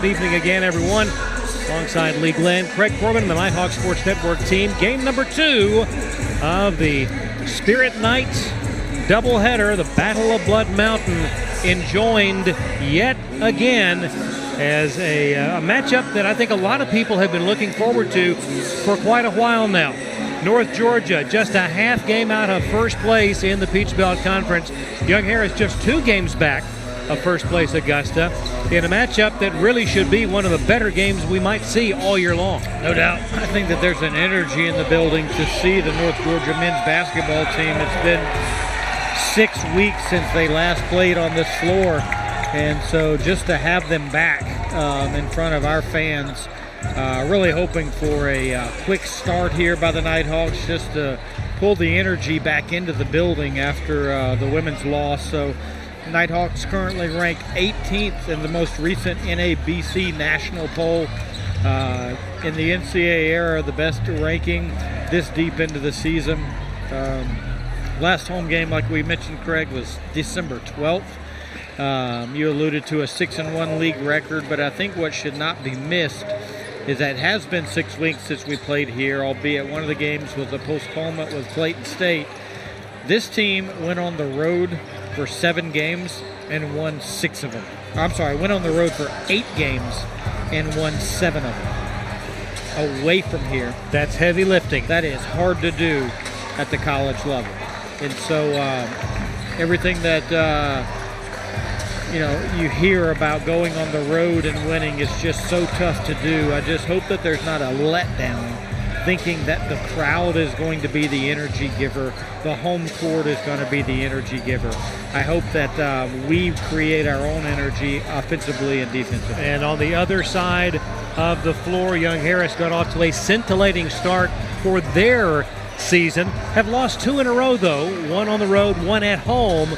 Good evening again, everyone. Alongside Lee Glenn, Craig Corbin, the Nighthawk Sports Network team. Game number 2 of the Spirit Night doubleheader, the Battle of Blood Mountain, enjoined yet again as a matchup that I think a lot of people have been looking forward to for quite a while now. North Georgia just a half game out of first place in the Peach Belt Conference. Young Harris just 2 games back of first place Augusta in a matchup that really should be one of the better games we might see all year long. No doubt. I think that there's an energy in the building to see the North Georgia men's basketball team. It's been 6 weeks since they last played on this floor, and so just to have them back in front of our fans, really hoping for a quick start here by the Nighthawks just to pull the energy back into the building after the women's loss. So Nighthawks currently rank 18th in the most recent NABC national poll. In the NCAA era, the best ranking this deep into the season. Last home game, like we mentioned, Craig, was December 12th. You alluded to a 6-1 league record, but I think what should not be missed is that it has been 6 weeks since we played here, albeit one of the games was a postponement with Clayton State. This team went on the road for 7 games and won 6 of them. I'm sorry, went on the road for 8 games and won 7 of them. Away from here. That's heavy lifting. That is hard to do at the college level. And so everything that you hear about going on the road and winning is just so tough to do. I just hope that there's not a letdown, thinking that the crowd is going to be the energy giver, the home court is going to be the energy giver. I hope that we create our own energy offensively and defensively. And on the other side of the floor, Young Harris got off to a scintillating start for their season. Have lost 2 in a row, though, 1 on the road, 1 at home,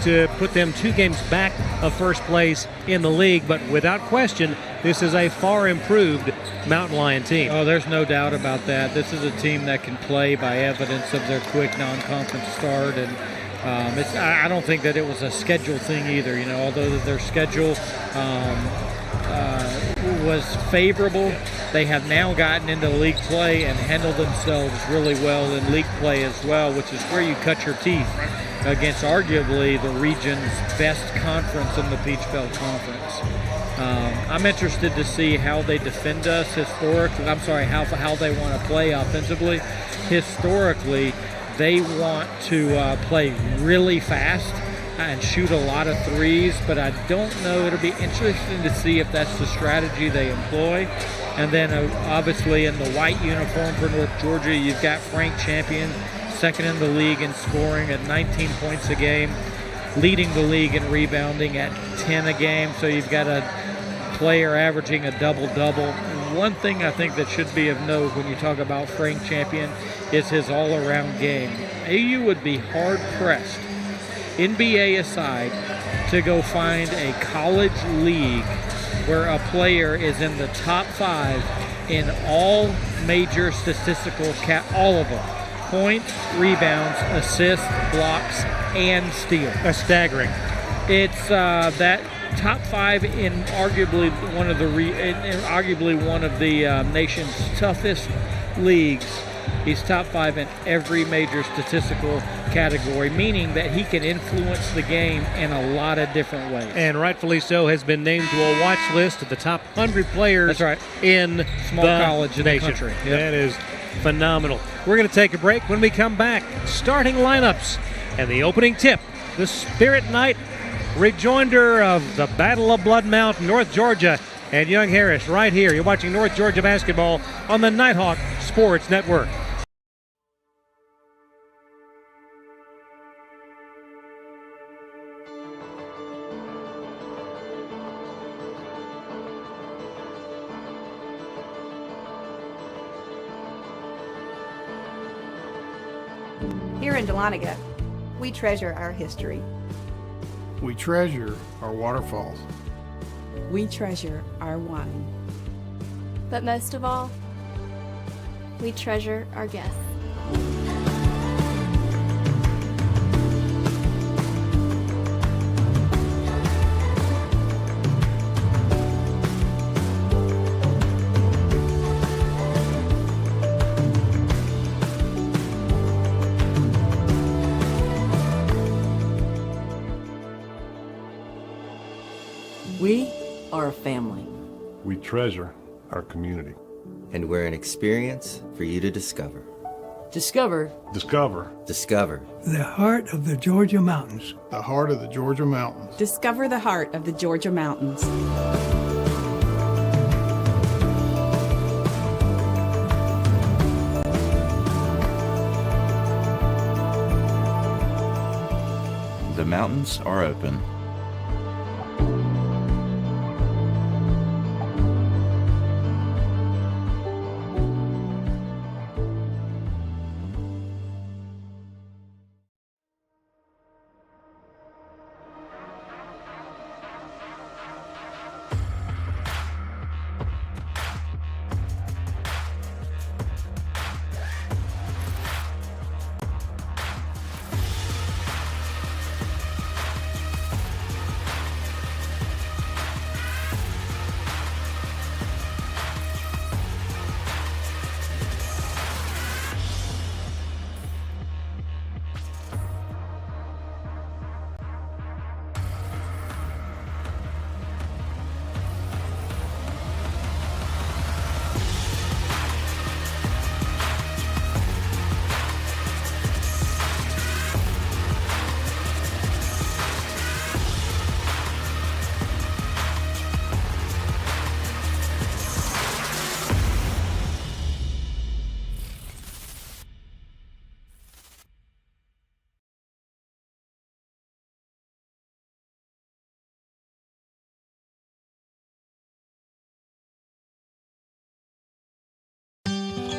to put them 2 games back of first place in the league. But without question, this is a far improved Mountain Lion team. Oh, there's no doubt about that. This is a team that can play by evidence of their quick non-conference start, and I don't think that it was a schedule thing either. Although their schedule was favorable, they have now gotten into league play and handled themselves really well in league play as well, which is where you cut your teeth against arguably the region's best conference in the Peach Belt Conference. I'm interested to see how they defend us historically. I'm sorry, how they want to play offensively. Historically, they want to play really fast and shoot a lot of threes, but I don't know. It'll be interesting to see if that's the strategy they employ. And then obviously in the white uniform for North Georgia, you've got Frank Champion, second in the league in scoring at 19 points a game, leading the league in rebounding at 10 a game. So you've got a player averaging a double-double. One thing I think that should be of note when you talk about Frank Champion is his all-around game. AU would be hard-pressed, NBA aside, to go find a college league where a player is in the top 5 in all major statistical all of them. Points, rebounds, assists, blocks, and steals. That's staggering. It's that top 5 in arguably one of the nation's toughest leagues. He's top 5 in every major statistical category, meaning that he can influence the game in a lot of different ways. And rightfully so, has been named to a watch list of the top 100 players. That's right. In small college in the country. Yep. That is phenomenal. We're going to take a break. When we come back, starting lineups and the opening tip, the Spirit Night rejoinder of the Battle of Blood Mountain, North Georgia and Young Harris right here. You're watching North Georgia basketball on the Nighthawk Sports Network. Here in Dahlonega, we treasure our history. We treasure our waterfalls. We treasure our wine. But most of all, we treasure our guests. a family. We treasure our community. And we're an experience for you to discover. Discover. Discover. Discover. The heart of the Georgia mountains. The heart of the Georgia mountains. Discover the heart of the Georgia mountains. The mountains are open.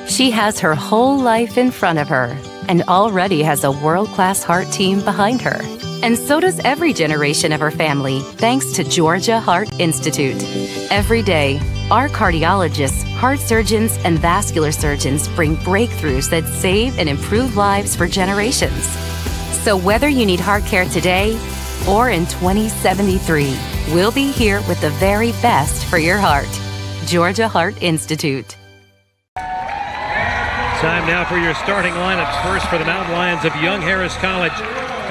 She has her whole life in front of her and already has a world-class heart team behind her. And so does every generation of her family, thanks to Georgia Heart Institute. Every day, our cardiologists, heart surgeons, and vascular surgeons bring breakthroughs that save and improve lives for generations. So whether you need heart care today or in 2073, we'll be here with the very best for your heart. Georgia Heart Institute. Time now for your starting lineups. First for the Mountain Lions of Young Harris College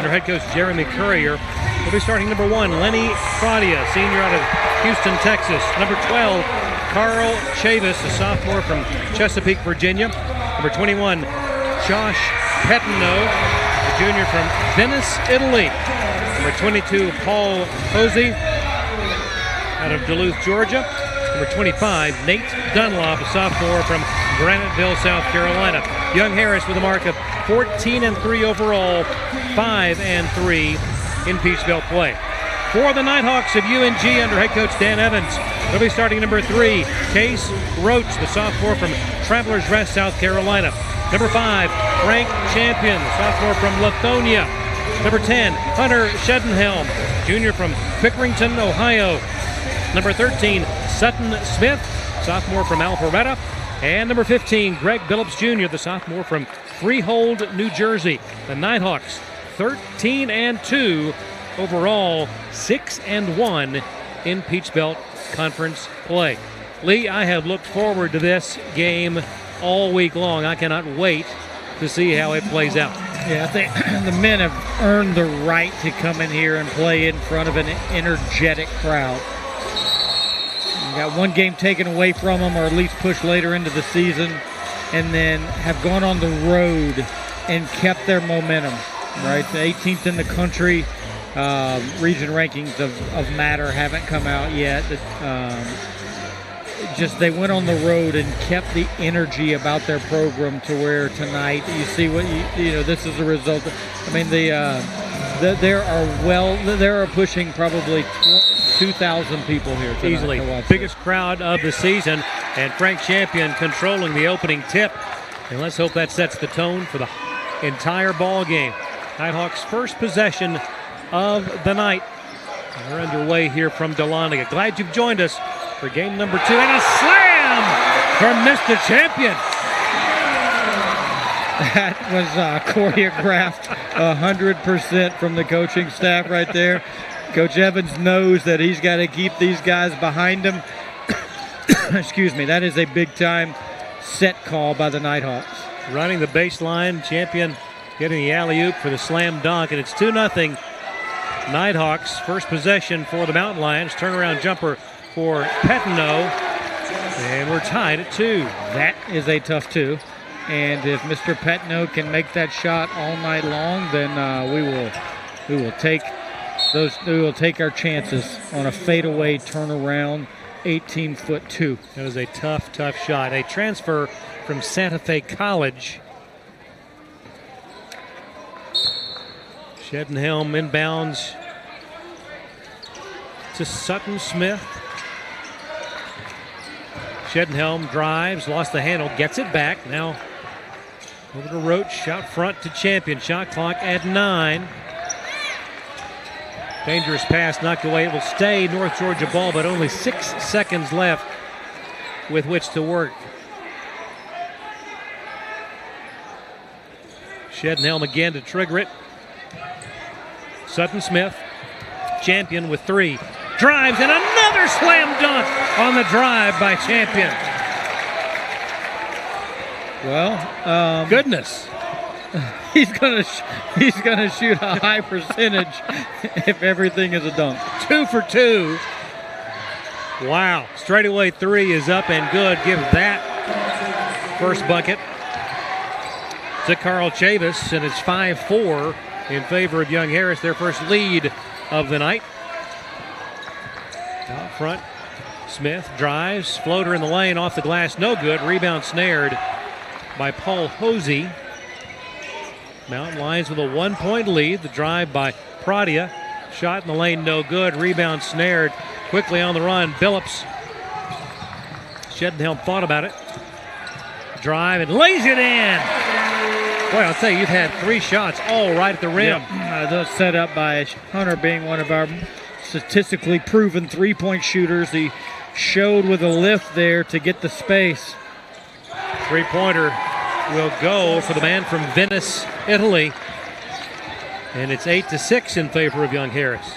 under head coach Jeremy Currier. We'll be starting number 1, Lenny Claudia, senior out of Houston, Texas. Number 12, Carl Chavis, a sophomore from Chesapeake, Virginia. Number 21, Josh Petino, a junior from Venice, Italy. Number 22, Paul Posey out of Duluth, Georgia. Number 25, Nate Dunlop, a sophomore from Graniteville, South Carolina. Young Harris with a mark of 14-3 overall, 5-3 in Peach Belt play. For the Nighthawks of UNG under head coach Dan Evans, they'll be starting number 3, Case Roach, the sophomore from Travelers Rest, South Carolina. Number 5, Frank Champion, the sophomore from Lithonia. Number 10, Hunter Shedenhelm, junior from Pickerington, Ohio. Number 13, Sutton Smith, sophomore from Alpharetta. And number 15, Greg Billups Jr., the sophomore from Freehold, New Jersey. The Nighthawks, 13-2 overall, 6-1 in Peach Belt Conference play. Lee, I have looked forward to this game all week long. I cannot wait to see how it plays out. Yeah, I think the men have earned the right to come in here and play in front of an energetic crowd. You got one game taken away from them, or at least pushed later into the season, and then have gone on the road and kept their momentum, right? The 18th in the country. Region rankings of Matter haven't come out yet. Just they went on the road and kept the energy about their program to where tonight you see what you know. This is a result. I mean, there are pushing probably 2,000 people here tonight. Easily biggest crowd of the season, and Frank Champion controlling the opening tip. And let's hope that sets the tone for the entire ball game. Nighthawks' first possession of the night. We're underway here from Dahlonega. Glad you've joined us for game number 2, and a slam from Mr. Champion. That was choreographed 100% from the coaching staff right there. Coach Evans knows that he's got to keep these guys behind him. Excuse me. That is a big-time set call by the Nighthawks. Running the baseline, Champion getting the alley-oop for the slam dunk, and it's 2-0. Nighthawks, first possession for the Mountain Lions. Turnaround jumper for Pettineau, and we're tied at 2. That is a tough 2. And if Mr. Pettineau can make that shot all night long, then we will take our chances on a fadeaway turnaround 18-foot 2. That was a tough shot. A transfer from Santa Fe College. Shedenhelm inbounds to Sutton Smith. Shedenhelm drives, lost the handle, gets it back. Now over to Roach, out front to Champion. Shot clock at 9. Dangerous pass knocked away. It will stay North Georgia ball, but only 6 seconds left with which to work. Shedenhelm again to trigger it. Sutton Smith, Champion with 3. Drives and another slam dunk on the drive by Champion. Well, goodness. He's gonna shoot a high percentage if everything is a dunk. 2 for 2. Wow. Straightaway 3 is up and good. Give that first bucket to Carl Chavis, and it's 5-4 in favor of Young Harris, their first lead of the night. Out front, Smith drives, floater in the lane, off the glass, no good. Rebound snared by Paul Hosey. Mountain Lions with a 1-point lead. The drive by Pradia. Shot in the lane, no good. Rebound snared. Quickly on the run, Billups. Shedenhelm thought about it. Drive and lays it in. Boy, I'll tell you, you've had 3 shots all right at the rim. Yep. Those set up by Hunter, being one of our statistically proven three-point shooters. He showed with a lift there to get the space. Three-pointer will go for the man from Venice, Italy. And it's 8-6 in favor of Young Harris.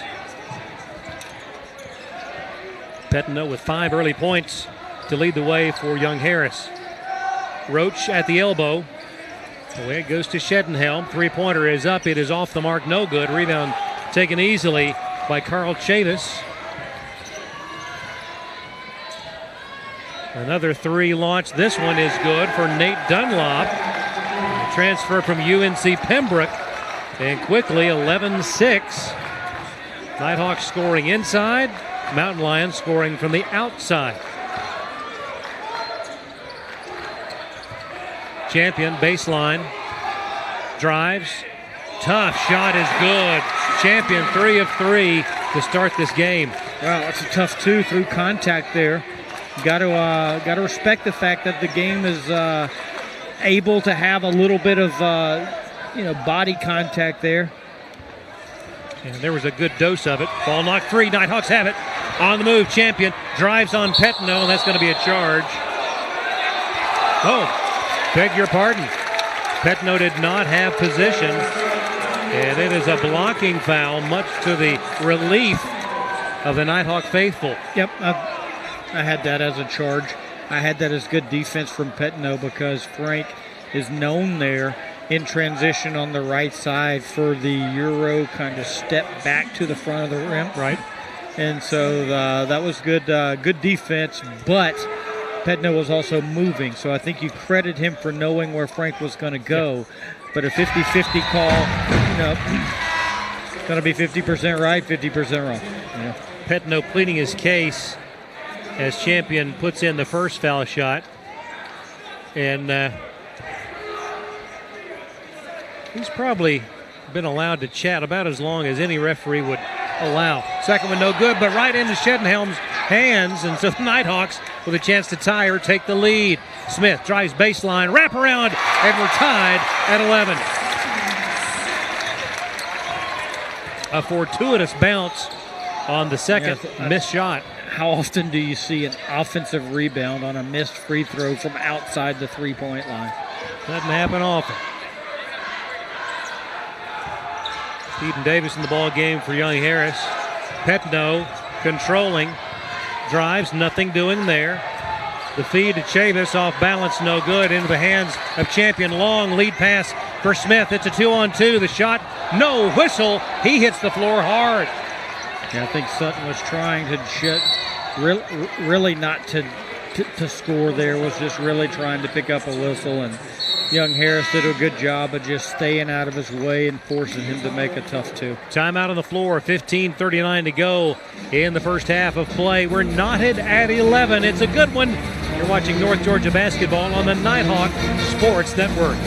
Pettineau with 5 early points to lead the way for Young Harris. Roach at the elbow. Away it goes to Shedenhelm. Three-pointer is up. It is off the mark. No good. Rebound taken easily by Carl Chavis. Another 3 launch. This one is good for Nate Dunlop. Transfer from UNC Pembroke. And quickly 11-6. Nighthawks scoring inside. Mountain Lions scoring from the outside. Champion baseline. Drives. Tough shot is good. Champion 3 of 3 to start this game. Wow, that's a tough 2 through contact there. Got to respect the fact that the game is able to have a little bit of body contact there. And there was a good dose of it. Ball knocked free. Nighthawks have it. On the move, Champion drives on Pettineau, and that's going to be a charge. Oh, beg your pardon. Pettineau did not have position, and it is a blocking foul, much to the relief of the Nighthawk faithful. Yep, I had that as a charge. I had that as good defense from Pettineau because Frank is known there in transition on the right side for the Euro kind of step back to the front of the rim. Right. And so that was good defense, but Pettineau was also moving. So I think you credit him for knowing where Frank was going to go. Yep. But a 50-50 call, going to be 50% right, 50% wrong. Yeah. Pettineau pleading his case as Champion puts in the first foul shot. And he's probably been allowed to chat about as long as any referee would allow. Second one no good, but right into Shedenhelm's hands, and so the Nighthawks with a chance to tie or take the lead. Smith drives baseline, wrap around, and we're tied at 11. A fortuitous bounce on the second missed shot. How often do you see an offensive rebound on a missed free throw from outside the three-point line? Doesn't happen often. Eden Davis in the ball game for Young Harris. Pettineau controlling, drives, nothing doing there. The feed to Chavis, off balance, no good. Into the hands of Champion. Long lead pass for Smith. It's a 2-on-2. The shot, no whistle. He hits the floor hard. Yeah, I think Sutton was trying to really not to score there, was just really trying to pick up a whistle, and young Harris did a good job of just staying out of his way and forcing him to make a tough two. Timeout on the floor, 15:39 to go in the first half of play. We're knotted at 11. It's a good one. You're watching North Georgia basketball on the Nighthawk Sports Network.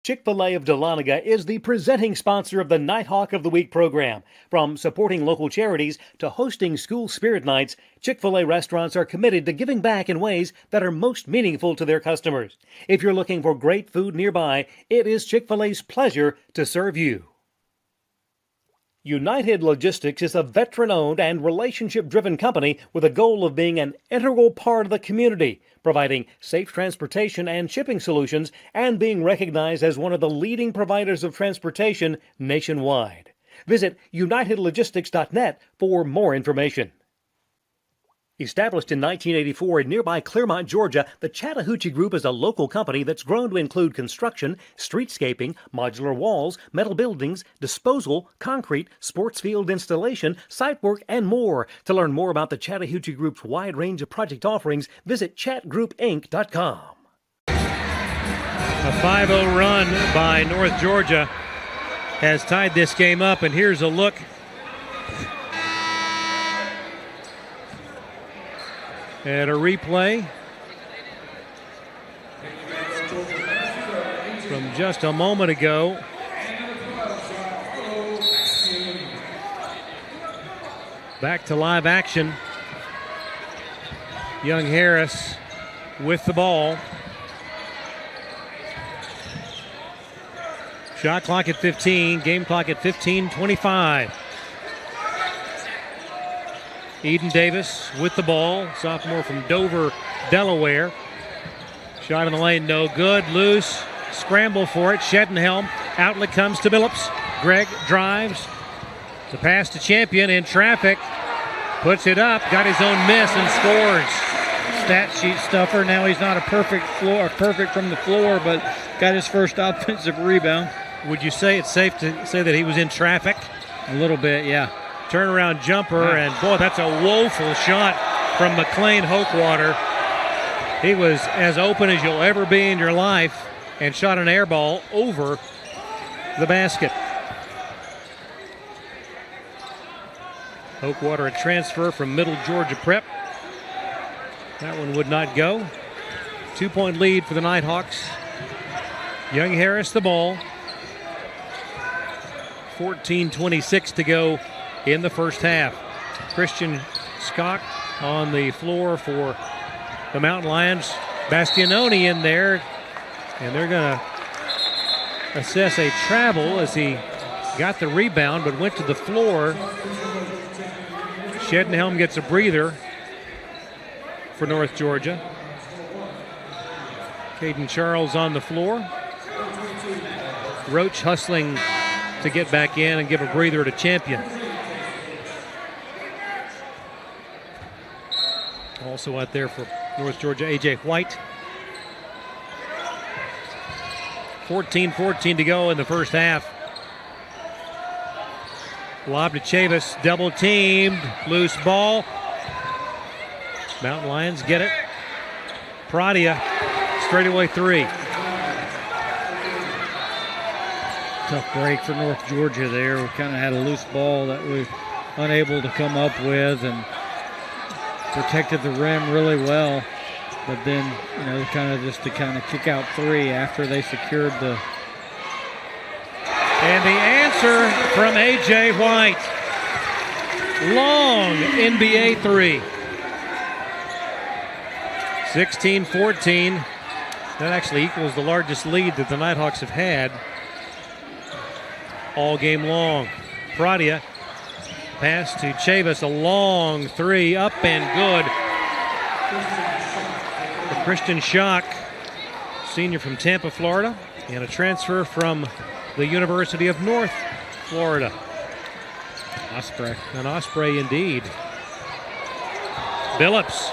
Chick-fil-A of Dahlonega is the presenting sponsor of the Nighthawk of the Week program. From supporting local charities to hosting school spirit nights, Chick-fil-A restaurants are committed to giving back in ways that are most meaningful to their customers. If you're looking for great food nearby, it is Chick-fil-A's pleasure to serve you. United Logistics is a veteran-owned and relationship-driven company with a goal of being an integral part of the community, providing safe transportation and shipping solutions, and being recognized as one of the leading providers of transportation nationwide. Visit unitedlogistics.net for more information. Established in 1984 in nearby Clermont, Georgia, the Chattahoochee Group is a local company that's grown to include construction, streetscaping, modular walls, metal buildings, disposal, concrete, sports field installation, site work, and more. To learn more about the Chattahoochee Group's wide range of project offerings, visit chatgroupinc.com. A 5-0 run by North Georgia has tied this game up, and here's a look at a replay from just a moment ago. Back to live action. Young Harris with the ball. Shot clock at 15, game clock at 15:25. Eden Davis with the ball, sophomore from Dover, Delaware. Shot in the lane, no good, loose, scramble for it. Shedenhelm, outlet comes to Billups. Gregg drives, the pass to Champion in traffic, puts it up, got his own miss and scores. Stat sheet stuffer, now he's not a perfect from the floor, but got his first offensive rebound. Would you say it's safe to say that he was in traffic? A little bit, yeah. Turnaround jumper, and boy, that's a woeful shot from McLean Hochwater. He was as open as you'll ever be in your life and shot an air ball over the basket. Hochwater, a transfer from Middle Georgia Prep. That one would not go. 2-point lead for the Nighthawks. Young Harris the ball. 14:26 to go in the first half. Christian Scott on the floor for the Mountain Lions. Bastianoni in there, and they're going to assess a travel as he got the rebound but went to the floor. Shedenhelm gets a breather for North Georgia. Caden Charles on the floor. Roach hustling to get back in and give a breather to Champion. Also out there for North Georgia, A.J. White. 14:14 to go in the first half. Lob to Chavis, double teamed, loose ball. Mountain Lions get it. Pradia, straightaway three. Tough break for North Georgia there. We kind of had a loose ball that we were unable to come up with, and protected the rim really well, but then, kind of kick out three after they secured the. And the answer from A.J. White. Long NBA three. 16-14. That actually equals the largest lead that the Nighthawks have had all game long. Pradia. Pass to Chavis, a long three, up and good. For Christian Schock, senior from Tampa, Florida, and a transfer from the University of North Florida. Osprey. An Osprey indeed. Billups,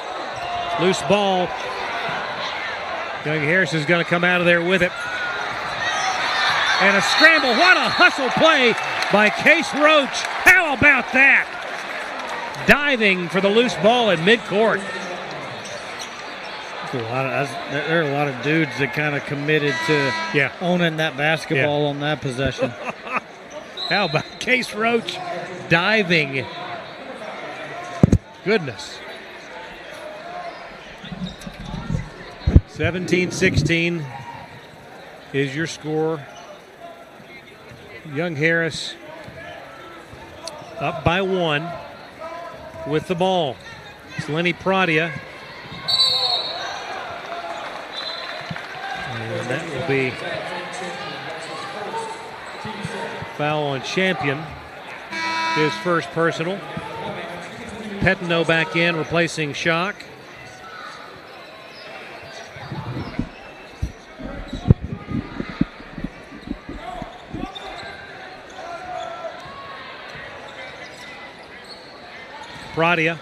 loose ball. Young Harris is going to come out of there with it. And a scramble, what a hustle play by Case Roach. How about that? diving for the loose ball at midcourt. There are a lot of dudes that kind of committed to owning that basketball on that possession. How about Case Roach diving? Goodness. 17-16 is your score. Young Harris up by 1 with the ball. It's Lenny Pradia. And that will be foul on Champion. His first personal. Petno back in, replacing Schock. Pradia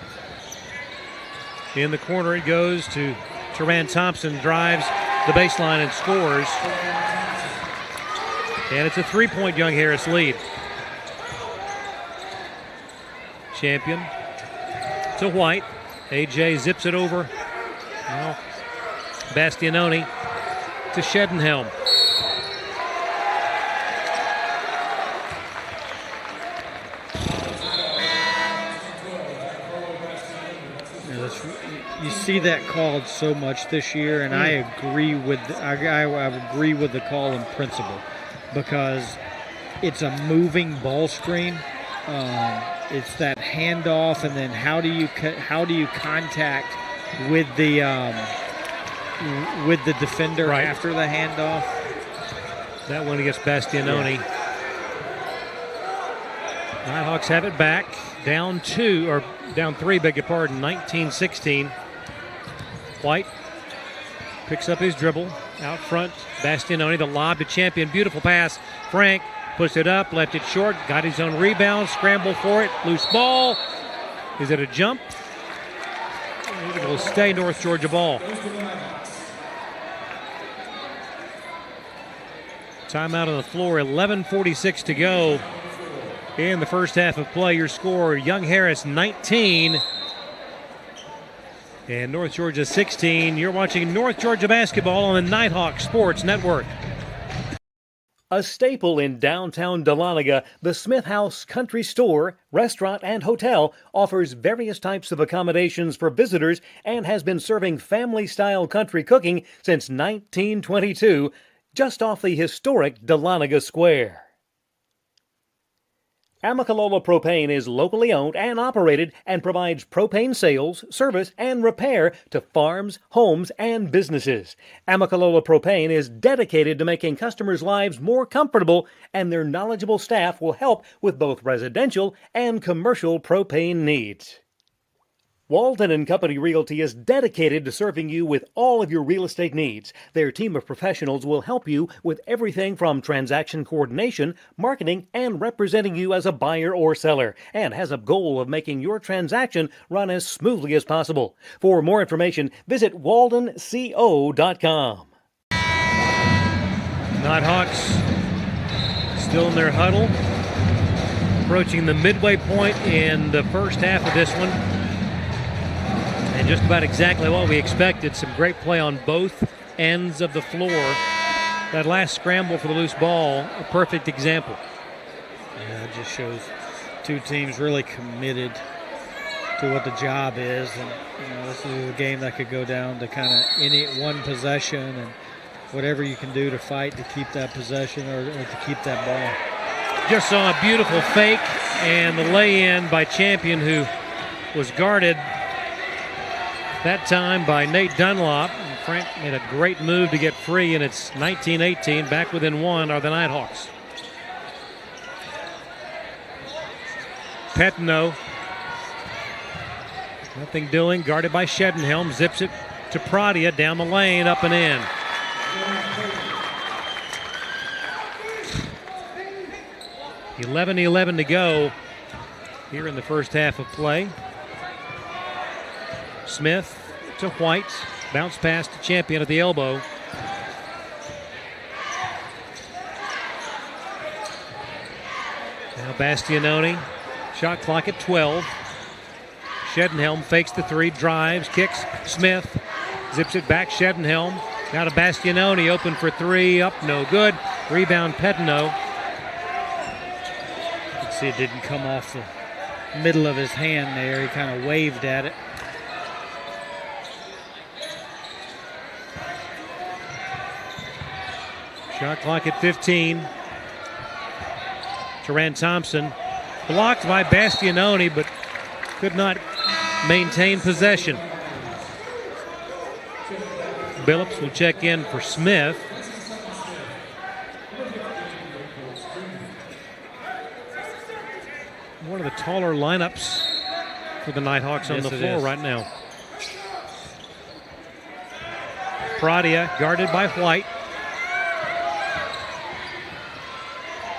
in the corner. It goes to Teran Thompson, drives the baseline and scores. And it's a 3-point Young Harris lead. Champion to White. AJ zips it over. Now Bastianoni to Shedenhelm. You see that called so much this year, and I agree with the call in principle, because it's a moving ball screen. It's that handoff, and then how do you contact with the defender after the handoff? That one against Bastianoni. Nighthawks have it back, down 3, beg your pardon, 19-16. White picks up his dribble out front. Bastianoni, the lob to Champion. Beautiful pass. Frank puts it up, left it short, got his own rebound, scramble for it. Loose ball. Is it a jump? It will stay North Georgia ball. Timeout on the floor, 11:46 to go in the first half of play. Your score, Young Harris 19. And North Georgia 16. You're watching North Georgia basketball on the Nighthawk Sports Network. A staple in downtown Dahlonega, the Smith House Country Store, Restaurant, and Hotel offers various types of accommodations for visitors and has been serving family-style country cooking since 1922, just off the historic Dahlonega Square. Amicalola Propane is locally owned and operated and provides propane sales, service, and repair to farms, homes, and businesses. Amicalola Propane is dedicated to making customers' lives more comfortable, and their knowledgeable staff will help with both residential and commercial propane needs. Walton & Company Realty is dedicated to serving you with all of your real estate needs. Their team of professionals will help you with everything from transaction coordination, marketing, and representing you as a buyer or seller, and has a goal of making your transaction run as smoothly as possible. For more information, visit waldenco.com. Nighthawks still in their huddle, approaching the midway point in the first half of this one. And just about exactly what we expected. Some great play on both ends of the floor. That last scramble for the loose ball, a perfect example. Yeah, it just shows two teams really committed to what the job is. And this is a game that could go down to kind of any one possession, and whatever you can do to fight to keep that possession or to keep that ball. Just saw a beautiful fake and the lay-in by Champion, who was guarded that time by Nate Dunlop. And Frank made a great move to get free, and it's 19-18. Back within one are the Nighthawks. Petno. Nothing doing. Guarded by Shedenhelm. Zips it to Pradia down the lane, up and in. $11 to go here in the first half of play. Smith to White. Bounce pass to Champion at the elbow. Now Bastianoni. Shot clock at 12. Shedenhelm fakes the three, drives, kicks, Smith, zips it back, Shedenhelm. Now to Bastianoni, open for three, up, no good. Rebound, Pettineau. You can see it didn't come off the middle of his hand there. He kind of waved at it. Shot clock at 15. Taran Thompson blocked by Bastianoni, but could not maintain possession. Billups will check in for Smith. One of the taller lineups for the Nighthawks on the floor right now. Pradia guarded by White.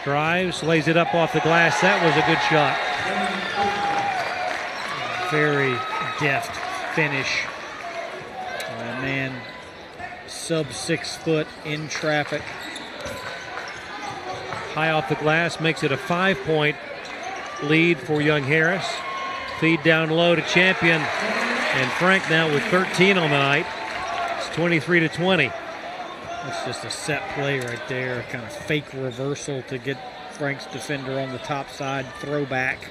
Drives, lays it up off the glass. That was a good shot. Very deft finish. Man, sub 6 foot in traffic. High off the glass makes it a 5-point lead for Young Harris. Feed down low to Champion. And Frank now with 13 on the night. It's 23-20. That's just a set play right there. Kind of fake reversal to get Frank's defender on the top side. Throw back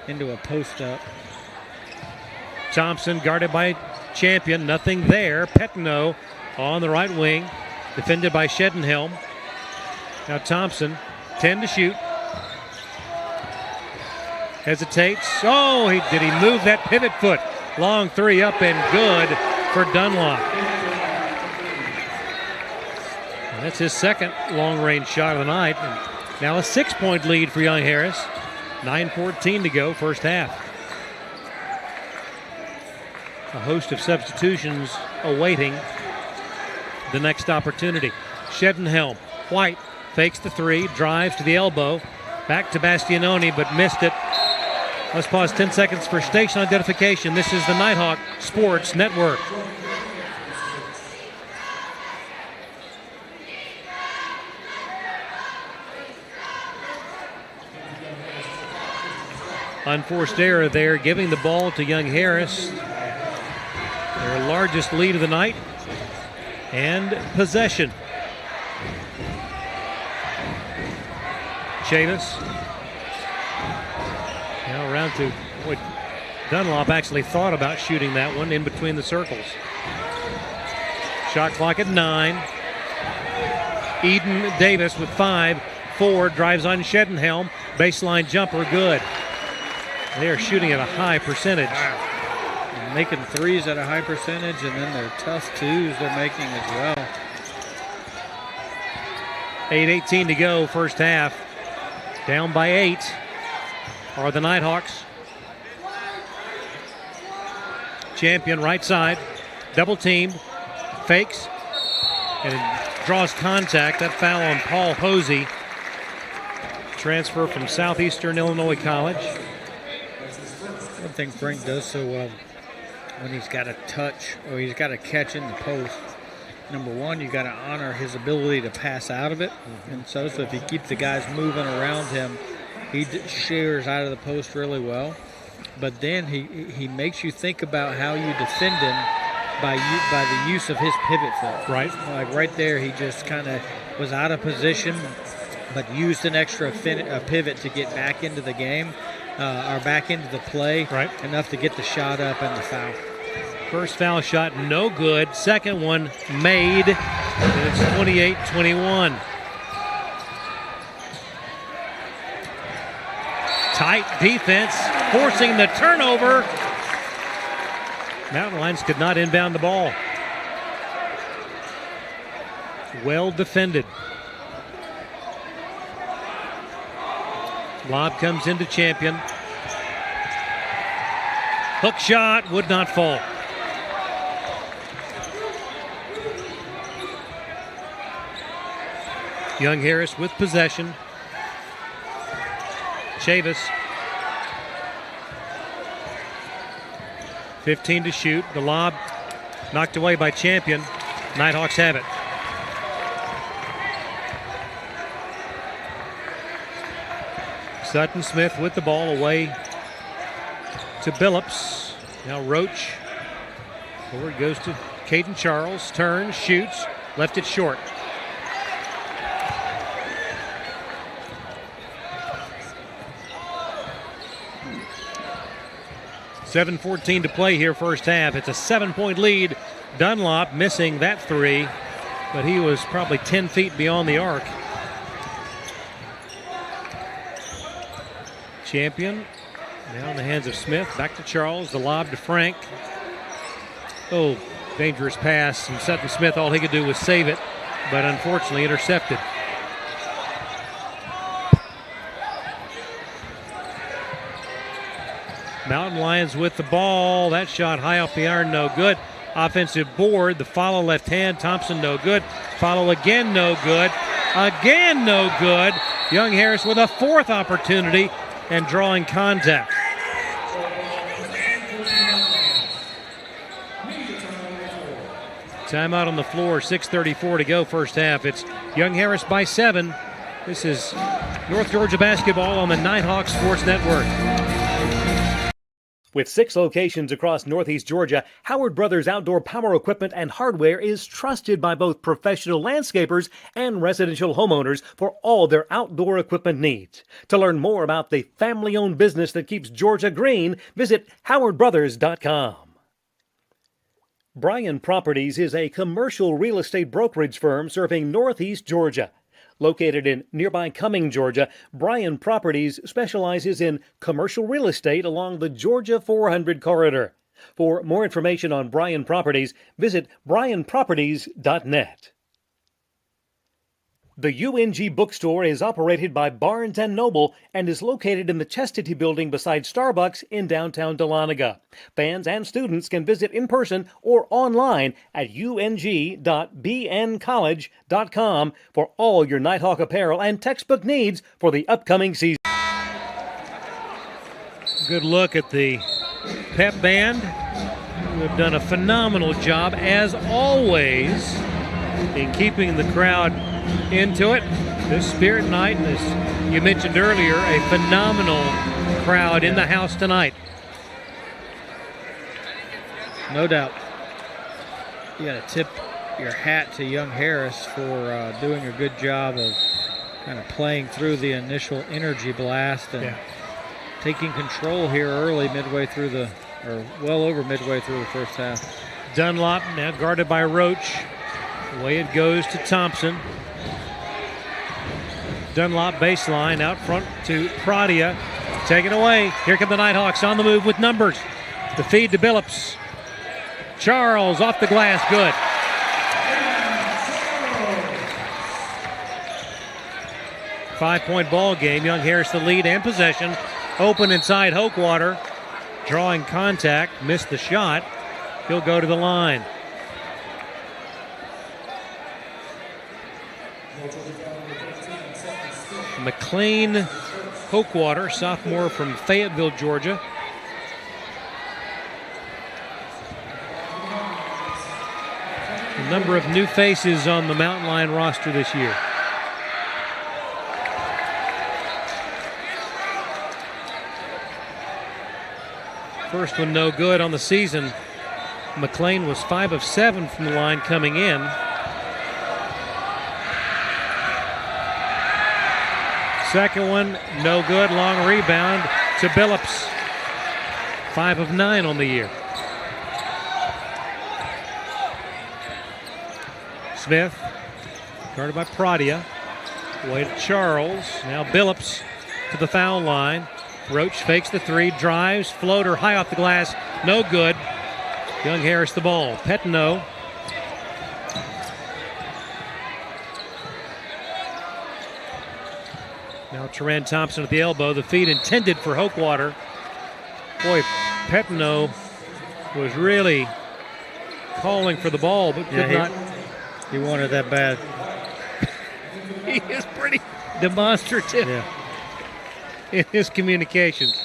into a post up. Thompson guarded by Champion. Nothing there. Pettineau on the right wing. Defended by Shedenhelm. Now Thompson, 10 to shoot. Hesitates. Oh, did he move that pivot foot? Long three up and good for Dunlop. And that's his second long-range shot of the night. And now a 6-point lead for Young Harris. 9:14 to go, first half. A host of substitutions awaiting the next opportunity. Shedenhelm, White fakes the three, drives to the elbow, back to Bastianoni, but missed it. Let's pause 10 seconds for station identification. This is the Nighthawk Sports Network. Unforced error there, giving the ball to Young Harris. Their largest lead of the night. And possession. Chavis. Now around to, boy, Dunlop actually thought about shooting that one in between the circles. Shot clock at 9. Eden Davis with 5. Ford drives on Shedenhelm. Baseline jumper, good. They are shooting at a high percentage. Wow. Making threes at a high percentage, and then their tough twos they're making as well. 8:18 to go, first half. Down by 8 are the Nighthawks. Champion right side, double teamed, fakes, and draws contact. That foul on Paul Hosey, transfer from Southeastern Illinois College. One thing Frank does so well when he's got a touch or he's got a catch in the post, number one, you got to honor his ability to pass out of it. And so if you keep the guys moving around him, he shares out of the post really well. But then he makes you think about how you defend him by the use of his pivot foot. Right. Like right there, he just kind of was out of position, but used an extra pivot to get back into the game. Or back into the play, right, enough to get the shot up and the foul. First foul shot, no good. Second one made, and it's 28-21. Tight defense, forcing the turnover. Mountain Lions could not inbound the ball. Well defended. Lob comes into Champion. Hook shot would not fall. Young Harris with possession. Chavis. 15 to shoot. The lob knocked away by Champion. Nighthawks have it. Sutton Smith with the ball away to Billups. Now Roach. Forward goes to Caden Charles. Turns, shoots, left it short. .7:14 to play here first half. It's a 7-point lead. Dunlop missing that three, but he was probably 10 feet beyond the arc. Champion now in the hands of Smith. Back to Charles. The lob to Frank. Oh, dangerous pass. And Sutton Smith, all he could do was save it, but unfortunately intercepted. Mountain Lions with the ball. That shot high off the iron, no good. Offensive board. The follow left hand. Thompson, no good. Follow again, no good. Again, no good. Young Harris with a fourth opportunity and drawing contact. Timeout on the floor, 6:34 to go first half. It's Young Harris by 7. This is North Georgia basketball on the Nighthawk Sports Network. With 6 locations across Northeast Georgia, Howard Brothers Outdoor Power Equipment and Hardware is trusted by both professional landscapers and residential homeowners for all their outdoor equipment needs. To learn more about the family-owned business that keeps Georgia green, visit howardbrothers.com. Bryan Properties is a commercial real estate brokerage firm serving Northeast Georgia. Located in nearby Cumming, Georgia, Bryan Properties specializes in commercial real estate along the Georgia 400 corridor. For more information on Bryan Properties, visit bryanproperties.net. The UNG bookstore is operated by Barnes & Noble and is located in the Chastity Building beside Starbucks in downtown Dahlonega. Fans and students can visit in person or online at ung.bncollege.com for all your Nighthawk apparel and textbook needs for the upcoming season. Good look at the pep band, who have done a phenomenal job, as always, in keeping the crowd into it. This Spirit Night, and as you mentioned earlier, a phenomenal crowd in the house tonight. No doubt. You got to tip your hat to Young Harris for doing a good job of kind of playing through the initial energy blast and taking control here early, well over midway through the first half. Dunlop now guarded by Roach. Away it goes to Thompson. Dunlop baseline out front to Pradia. Taken away. Here come the Nighthawks on the move with numbers. The feed to Billups. Charles off the glass. Good. Five-point ball game. Young Harris the lead and possession. Open inside Hokewater. Drawing contact. Missed the shot. He'll go to the line. McLean Hokewater, sophomore from Fayetteville, Georgia. A number of new faces on the Mountain Lion roster this year. First one no good on the season. McLean was 5 of 7 from the line coming in. Second one, no good. Long rebound to Billups. 5 of 9 on the year. Smith, guarded by Pradia. Away to Charles. Now Billups to the foul line. Roach fakes the three, drives, floater high off the glass. No good. Young Harris the ball. Petno. Now Teran Thompson at the elbow. The feed intended for Hokewater. Boy, Petno was really calling for the ball, but could not. He wanted that bad. He is pretty demonstrative in his communications.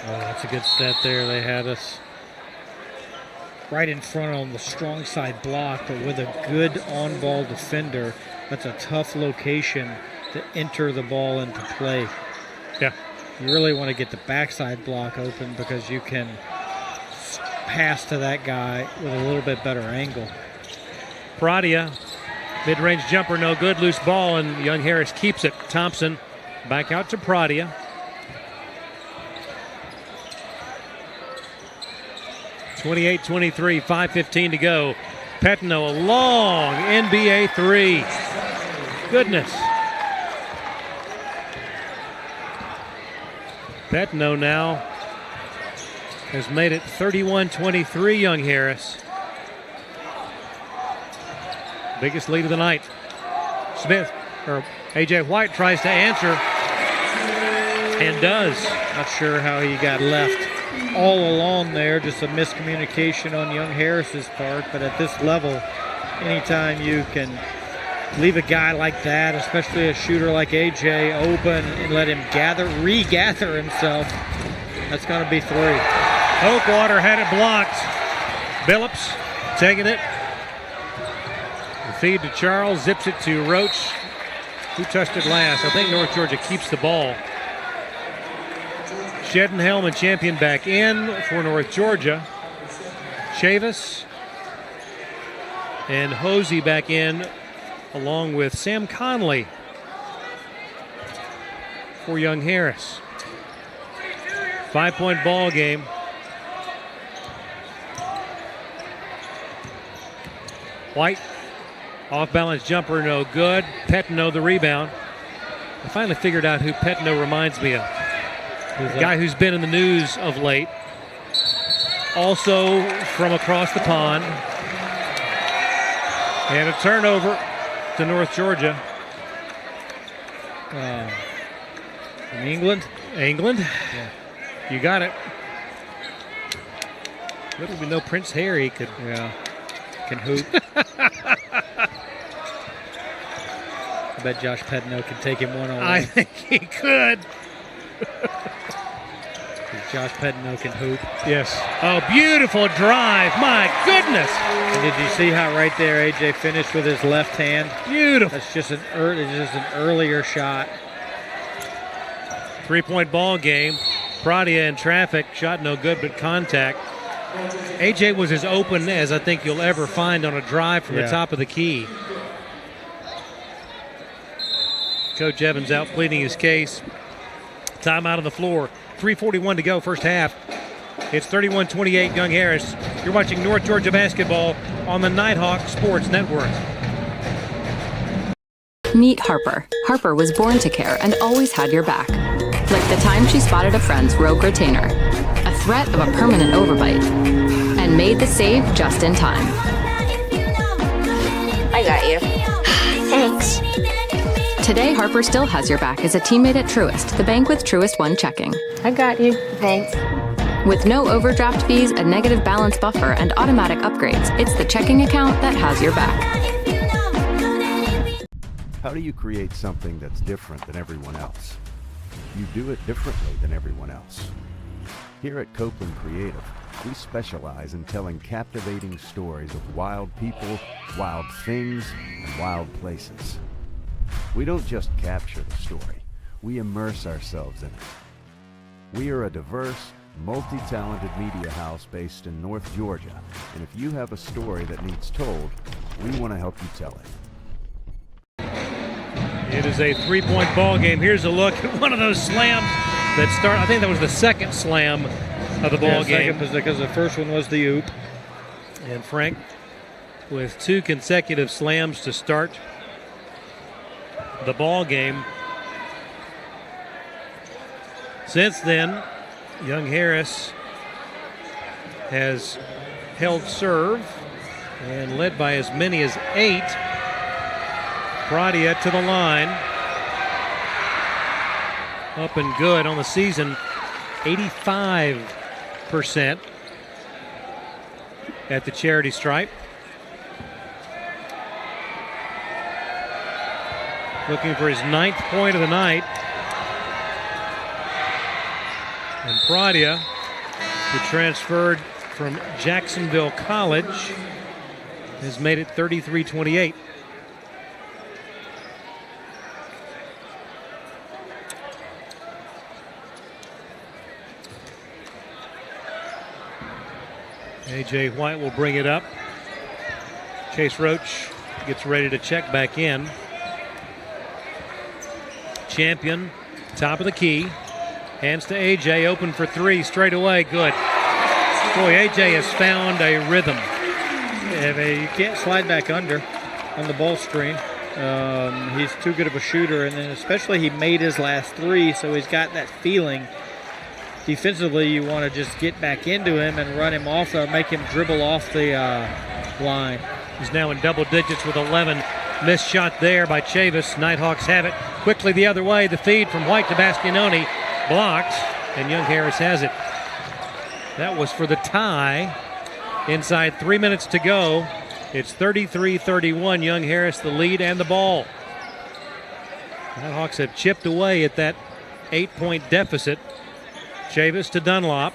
Oh, that's a good set there. They had us right in front on the strong side block, but with a good on-ball defender. That's a tough location to enter the ball into play. Yeah. You really want to get the backside block open because you can pass to that guy with a little bit better angle. Pradia, mid-range jumper, no good. Loose ball, and Young Harris keeps it. Thompson back out to Pradia. 28-23, 5:15 to go. Petno, a long NBA three. Goodness. Petno now has made it 31-23, Young Harris. Biggest lead of the night. A.J. White tries to answer and does. Not sure how he got left all alone there. Just a miscommunication on Young Harris's part. But at this level, anytime you can leave a guy like that, especially a shooter like A.J., open and let him regather himself, that's going to be three. Oakwater had it blocked. Billups taking it. The feed to Charles, zips it to Roach. Who touched it last? I think North Georgia keeps the ball. Shedenhelm and Champion back in for North Georgia. Chavis and Hosey back in along with Sam Conley for Young Harris. 5-point ball game. White, off-balance jumper, no good. Petno the rebound. I finally figured out who Petno reminds me of. The guy who's been in the news of late. Also from across the pond. And a turnover to North Georgia. From England? England? Yeah. You got it. Little we know Prince Harry can hoop. I bet Josh Petno can take him one-on-one. I think he could. Josh Petno can hoop. Yes. Oh, beautiful drive. My goodness. And did you see how right there A.J. finished with his left hand? Beautiful. That's just an earlier shot. 3-point ball game. Pradia in traffic. Shot no good, but contact. A.J. was as open as I think you'll ever find on a drive from the top of the key. Coach Evans out pleading his case. Timeout on the floor. 3:41 to go, first half. It's 31-28, Young Harris. You're watching North Georgia basketball on the Nighthawk Sports Network. Meet Harper. Harper was born to care and always had your back. Like the time she spotted a friend's rogue retainer, a threat of a permanent overbite, and made the save just in time. I got you. Thanks. Today, Harper still has your back as a teammate at Truist, the bank with Truist One checking. I got you. Thanks. With no overdraft fees, a negative balance buffer, and automatic upgrades, it's the checking account that has your back. How do you create something that's different than everyone else? You do it differently than everyone else. Here at Copeland Creative, we specialize in telling captivating stories of wild people, wild things, and wild places. We don't just capture the story, we immerse ourselves in it. We are a diverse, multi-talented media house based in North Georgia, and if you have a story that needs told, we want to help you tell it. It is a 3-point ball game. Here's a look at one of those slams that start. I think that was the second slam of the ball game. Because the first one was the oop. And Frank with 2 consecutive slams to start the ball game. Since then, Young Harris has held serve and led by as many as 8. Pradia to the line. Up and good on the season. 85% at the charity stripe. Looking for his 9th point of the night. And Pradia, who transferred from Jacksonville College, has made it 33-28. A.J. White will bring it up. Chase Roach gets ready to check back in. Champion, top of the key. Hands to A.J. Open for three straight away. Good. Boy, A.J. has found a rhythm. You can't slide back under on the ball screen. He's too good of a shooter, and then especially he made his last three, so he's got that feeling. Defensively, you want to just get back into him and run him off or make him dribble off the line. He's now in double digits with 11. Missed shot there by Chavis. Nighthawks have it. Quickly the other way. The feed from White to Bastianoni. Blocked, and Young Harris has it. That was for the tie. Inside 3 minutes to go. It's 33-31. Young Harris the lead and the ball. Nighthawks have chipped away at that 8-point deficit. Chavis to Dunlop.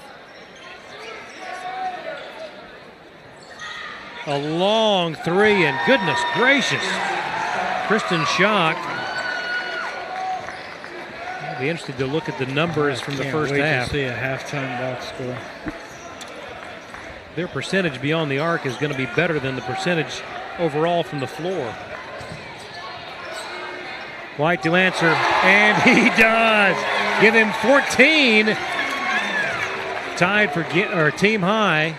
A long three, and goodness gracious. Kristen Schock. I'll be interested to look at the numbers from the first half. To see a halftime box score. Their percentage beyond the arc is going to be better than the percentage overall from the floor. White to answer, and he does. Give him 14. Tied for team high.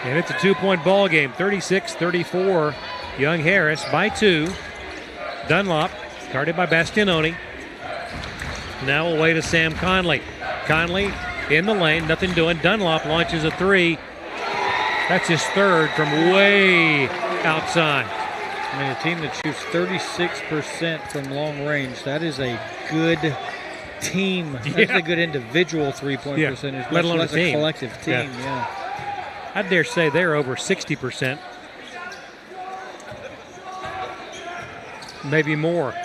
And it's a 2-point ball game, 36-34. Young Harris by 2. Dunlop guarded by Bastianoni. Now away to Sam Conley. Conley in the lane, nothing doing. Dunlop launches a three. That's his third from way outside. I mean, a team that shoots 36% from long range, that is a good team. That's a good individual three-point percentage, let alone less a collective team. I dare say they're over 60%. Maybe more.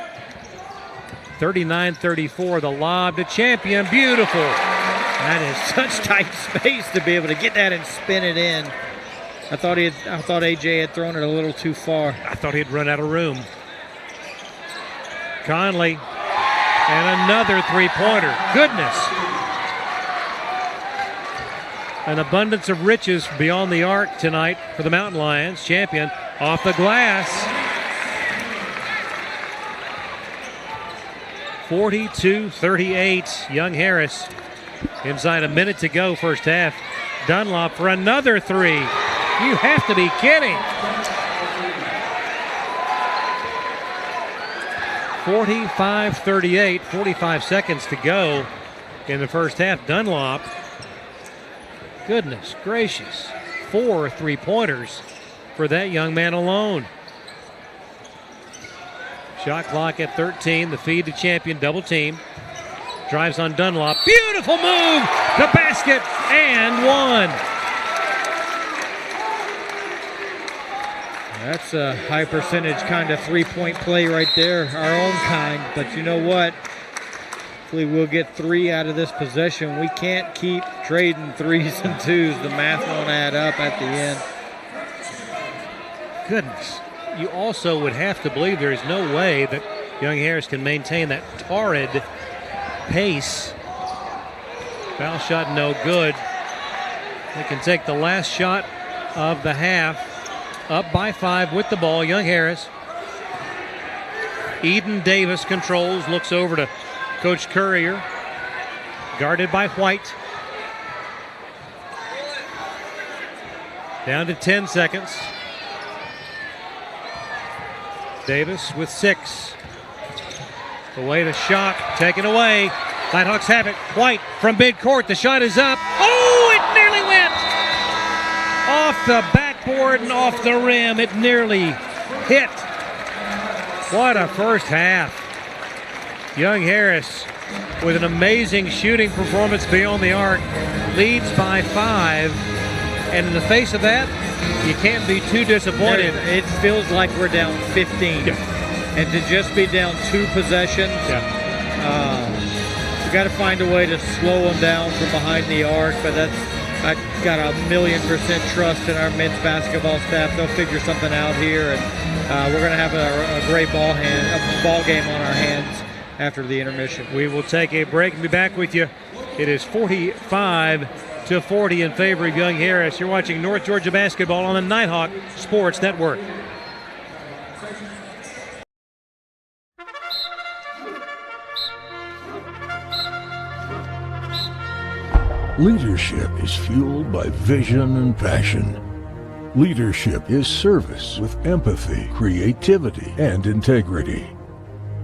39-34, the lob to Champion. Beautiful. That is such tight space to be able to get that and spin it in. I thought AJ had thrown it a little too far. I thought he'd run out of room. Conley, and another three-pointer. Goodness. An abundance of riches beyond the arc tonight for the Mountain Lions. Champion off the glass. 42-38. Young Harris inside a minute to go first half. Dunlop for another three. You have to be kidding. 45-38, 45 seconds to go in the first half. Dunlop, goodness gracious, 4 3-pointers for that young man alone. Shot clock at 13, the feed to Champion, double team. Drives on Dunlop, beautiful move, the basket, and one. That's a high percentage kind of three-point play right there, our own kind. But you know what? Hopefully we'll get 3 out of this possession. We can't keep trading 3s and 2s. The math won't add up at the end. Goodness. You also would have to believe there is no way that Young Harris can maintain that torrid pace. Foul shot no good. They can take the last shot of the half. Up by 5 with the ball, Young Harris. Eden Davis controls, looks over to Coach Currier. Guarded by White. Down to 10 seconds. Davis with 6. Away to Schock, taken away. Nighthawks have it. White from midcourt, the shot is up. Oh, it nearly went! Off the backboard and off the rim, it nearly hit. What a first half. Young Harris with an amazing shooting performance beyond the arc, leads by 5. And in the face of that, you can't be too disappointed. It feels like we're down 15. Yeah. And to just be down 2 possessions, we got to find a way to slow them down from behind the arc. But I got 1,000,000% trust in our men's basketball staff. They'll figure something out here, and we're going to have a great ball game on our hands after the intermission. We will take a break and be back with you. It is 45 40 in favor of Young Harris. You're watching North Georgia basketball on the Nighthawk Sports Network. Leadership is fueled by vision and passion. Leadership is service with empathy, creativity, and integrity.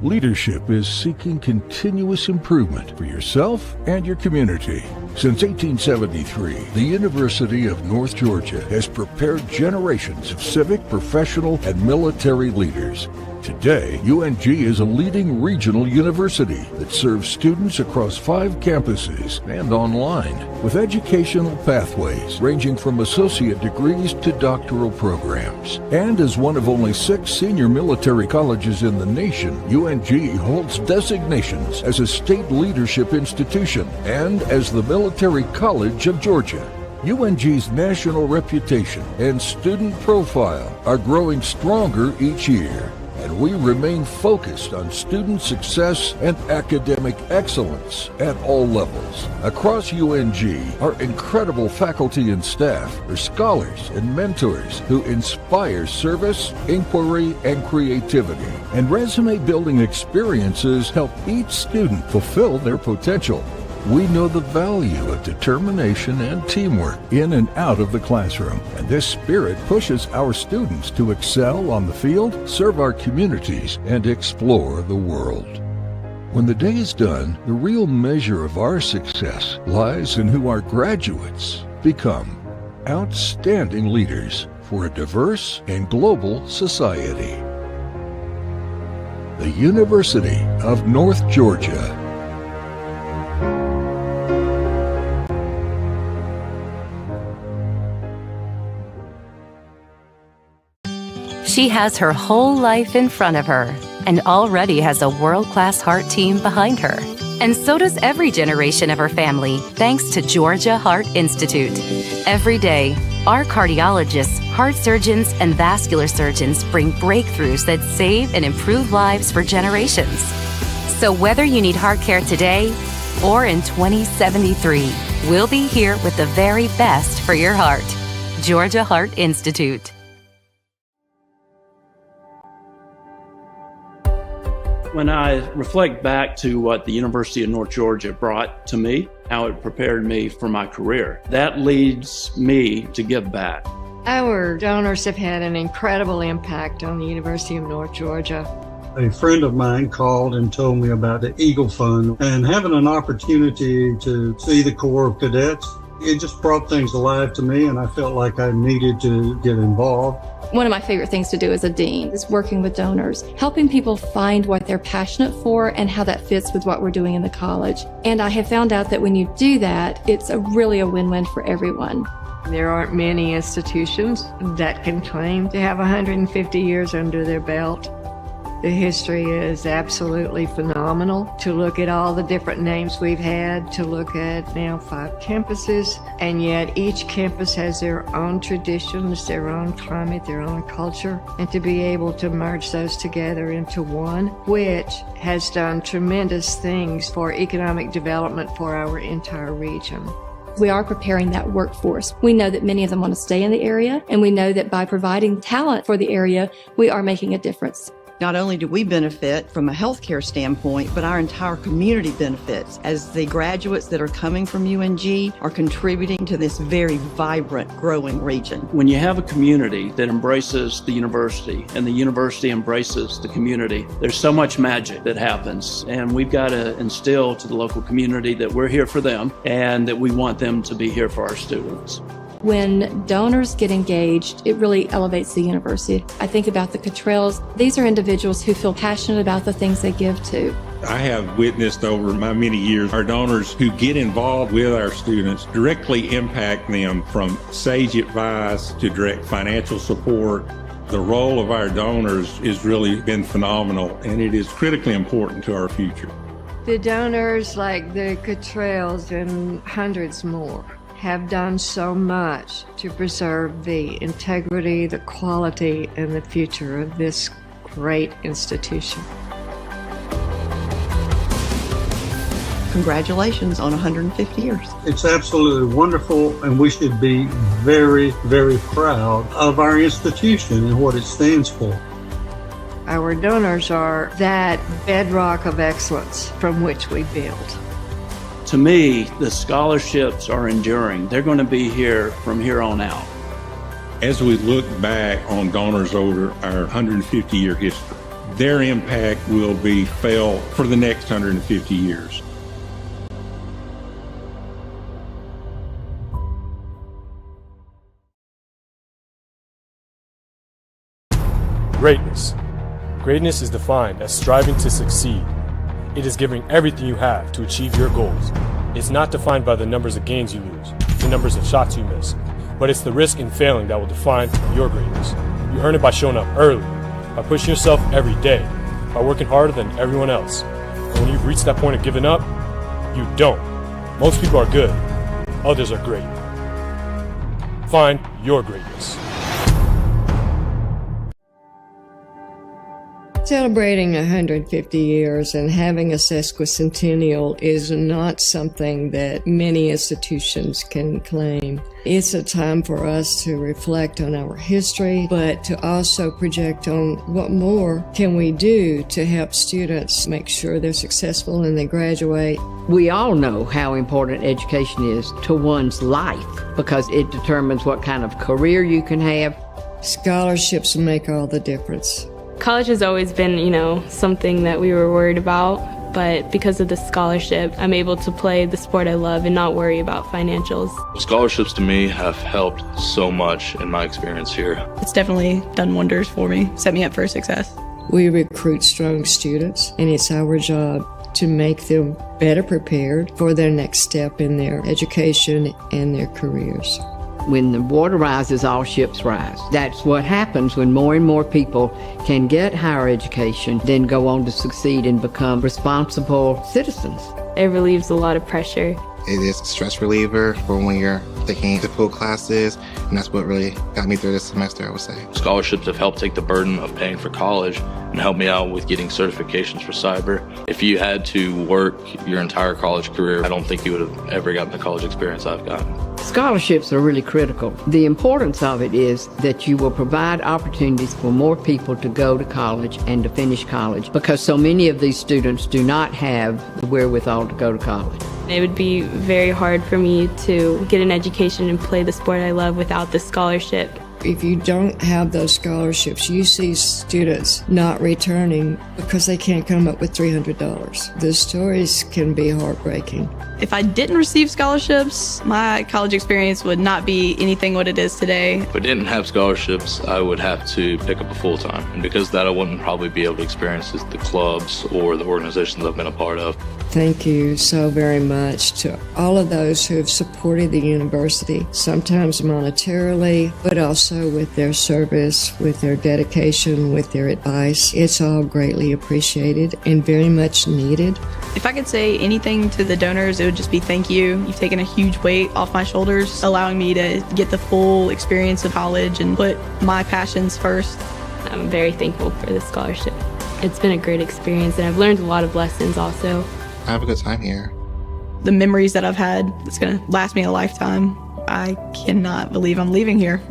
Leadership is seeking continuous improvement for yourself and your community. Since 1873, the University of North Georgia has prepared generations of civic, professional, and military leaders. Today, UNG is a leading regional university that serves students across 5 campuses and online, with educational pathways ranging from associate degrees to doctoral programs. And as one of only 6 senior military colleges in the nation, UNG holds designations as a state leadership institution and as the Military College of Georgia. UNG's national reputation and student profile are growing stronger each year, and we remain focused on student success and academic excellence at all levels. Across UNG, our incredible faculty and staff are scholars and mentors who inspire service, inquiry, and creativity. And resume-building experiences help each student fulfill their potential. We know the value of determination and teamwork in and out of the classroom, and this spirit pushes our students to excel on the field, serve our communities, and explore the world. When the day is done, the real measure of our success lies in who our graduates become. Outstanding leaders for a diverse and global society. The University of North Georgia. She has her whole life in front of her and already has a world-class heart team behind her. And so does every generation of her family, thanks to Georgia Heart Institute. Every day, our cardiologists, heart surgeons, and vascular surgeons bring breakthroughs that save and improve lives for generations. So whether you need heart care today or in 2073, we'll be here with the very best for your heart. Georgia Heart Institute. When I reflect back to what the University of North Georgia brought to me, how it prepared me for my career, that leads me to give back. Our donors have had an incredible impact on the University of North Georgia. A friend of mine called and told me about the Eagle Fund, and having an opportunity to see the Corps of Cadets, it just brought things alive to me, and I felt like I needed to get involved. One of my favorite things to do as a dean is working with donors, helping people find what they're passionate for and how that fits with what we're doing in the college. And I have found out that when you do that, it's really a win-win for everyone. There aren't many institutions that can claim to have 150 years under their belt. The history is absolutely phenomenal. To look at all the different names we've had, to look at now 5 campuses, and yet each campus has their own traditions, their own climate, their own culture, and to be able to merge those together into one, which has done tremendous things for economic development for our entire region. We are preparing that workforce. We know that many of them want to stay in the area, and we know that by providing talent for the area, we are making a difference. Not only do we benefit from a healthcare standpoint, but our entire community benefits as the graduates that are coming from UNG are contributing to this very vibrant, growing region. When you have a community that embraces the university and the university embraces the community, there's so much magic that happens. And we've got to instill to the local community that we're here for them and that we want them to be here for our students. When donors get engaged, it really elevates the university. I think about the Cottrells. These are individuals who feel passionate about the things they give to. I have witnessed over my many years our donors who get involved with our students directly impact them from sage advice to direct financial support. The role of our donors has really been phenomenal, and it is critically important to our future. The donors like the Cottrells and hundreds more have done so much to preserve the integrity, the quality, and the future of this great institution. congratulations on 150 years. It's absolutely wonderful, and we should be very, very proud of our institution and what it stands for. Our donors are that bedrock of excellence from which we build. To me, the scholarships are enduring. They're going to be here from here on out. As we look back on donors over our 150-year history, their impact will be felt for the next 150 years. Greatness. Greatness is defined as striving to succeed. It is giving everything you have to achieve your goals. It's not defined by the numbers of games you lose, the numbers of shots you miss, but it's the risk in failing that will define your greatness. You earn it by showing up early, by pushing yourself every day, by working harder than everyone else. And when you've reached that point of giving up, you don't. Most people are good, others are great. Find your greatness. Celebrating 150 years and having a sesquicentennial is not something that many institutions can claim. It's a time for us to reflect on our history, but to also project on what more can we do to help students make sure they're successful and they graduate. We all know how important education is to one's life because it determines what kind of career you can have. Scholarships make all the difference. College has always been, something that we were worried about, but because of the scholarship, I'm able to play the sport I love and not worry about financials. Scholarships to me have helped so much in my experience here. It's definitely done wonders for me, set me up for success. We recruit strong students, and it's our job to make them better prepared for their next step in their education and their careers. When the water rises, all ships rise. That's what happens when more and more people can get higher education, then go on to succeed and become responsible citizens. It relieves a lot of pressure. It is a stress reliever for when you're taking difficult classes, and that's what really got me through this semester, I would say. Scholarships have helped take the burden of paying for college and helped me out with getting certifications for cyber. If you had to work your entire college career, I don't think you would have ever gotten the college experience I've gotten. Scholarships are really critical. The importance of it is that you will provide opportunities for more people to go to college and to finish college because so many of these students do not have the wherewithal to go to college. It would be very hard for me to get an education and play the sport I love without the scholarship. If you don't have those scholarships, you see students not returning because they can't come up with $300. The stories can be heartbreaking. If I didn't receive scholarships, my college experience would not be anything what it is today. If I didn't have scholarships, I would have to pick up a full-time. And because of that, I wouldn't probably be able to experience the clubs or the organizations I've been a part of. Thank you so very much to all of those who have supported the university, sometimes monetarily, but also with their service, with their dedication, with their advice. It's all greatly appreciated and very much needed. If I could say anything to the donors, it would just be thank you. You've taken a huge weight off my shoulders, allowing me to get the full experience of college and put my passions first. I'm very thankful for this scholarship. It's been a great experience, and I've learned a lot of lessons also. I have a good time here. The memories that I've had, it's going to last me a lifetime. I cannot believe I'm leaving here.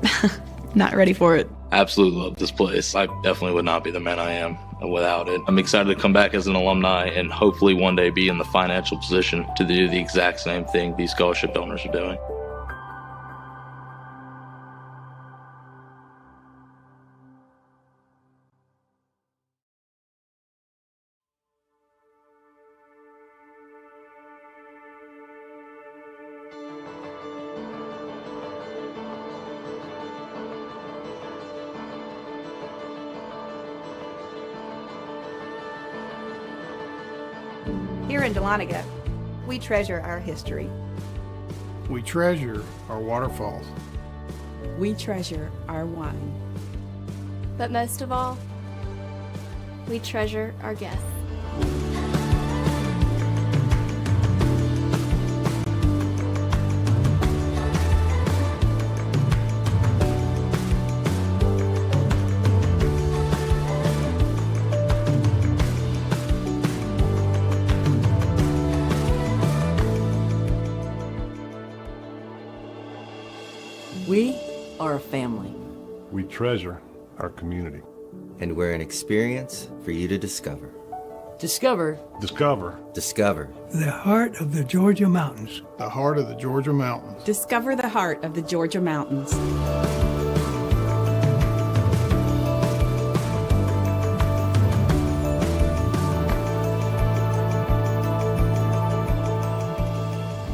Not ready for it. Absolutely love this place. I definitely would not be the man I am without it. I'm excited to come back as an alumni and hopefully one day be in the financial position to do the exact same thing these scholarship donors are doing. Here in Dahlonega, we treasure our history. We treasure our waterfalls. We treasure our wine. But most of all, we treasure our guests. We are a family. We treasure our community. And we're an experience for you to discover. Discover. Discover. Discover. The heart of the Georgia mountains. The heart of the Georgia mountains. Discover the heart of the Georgia mountains.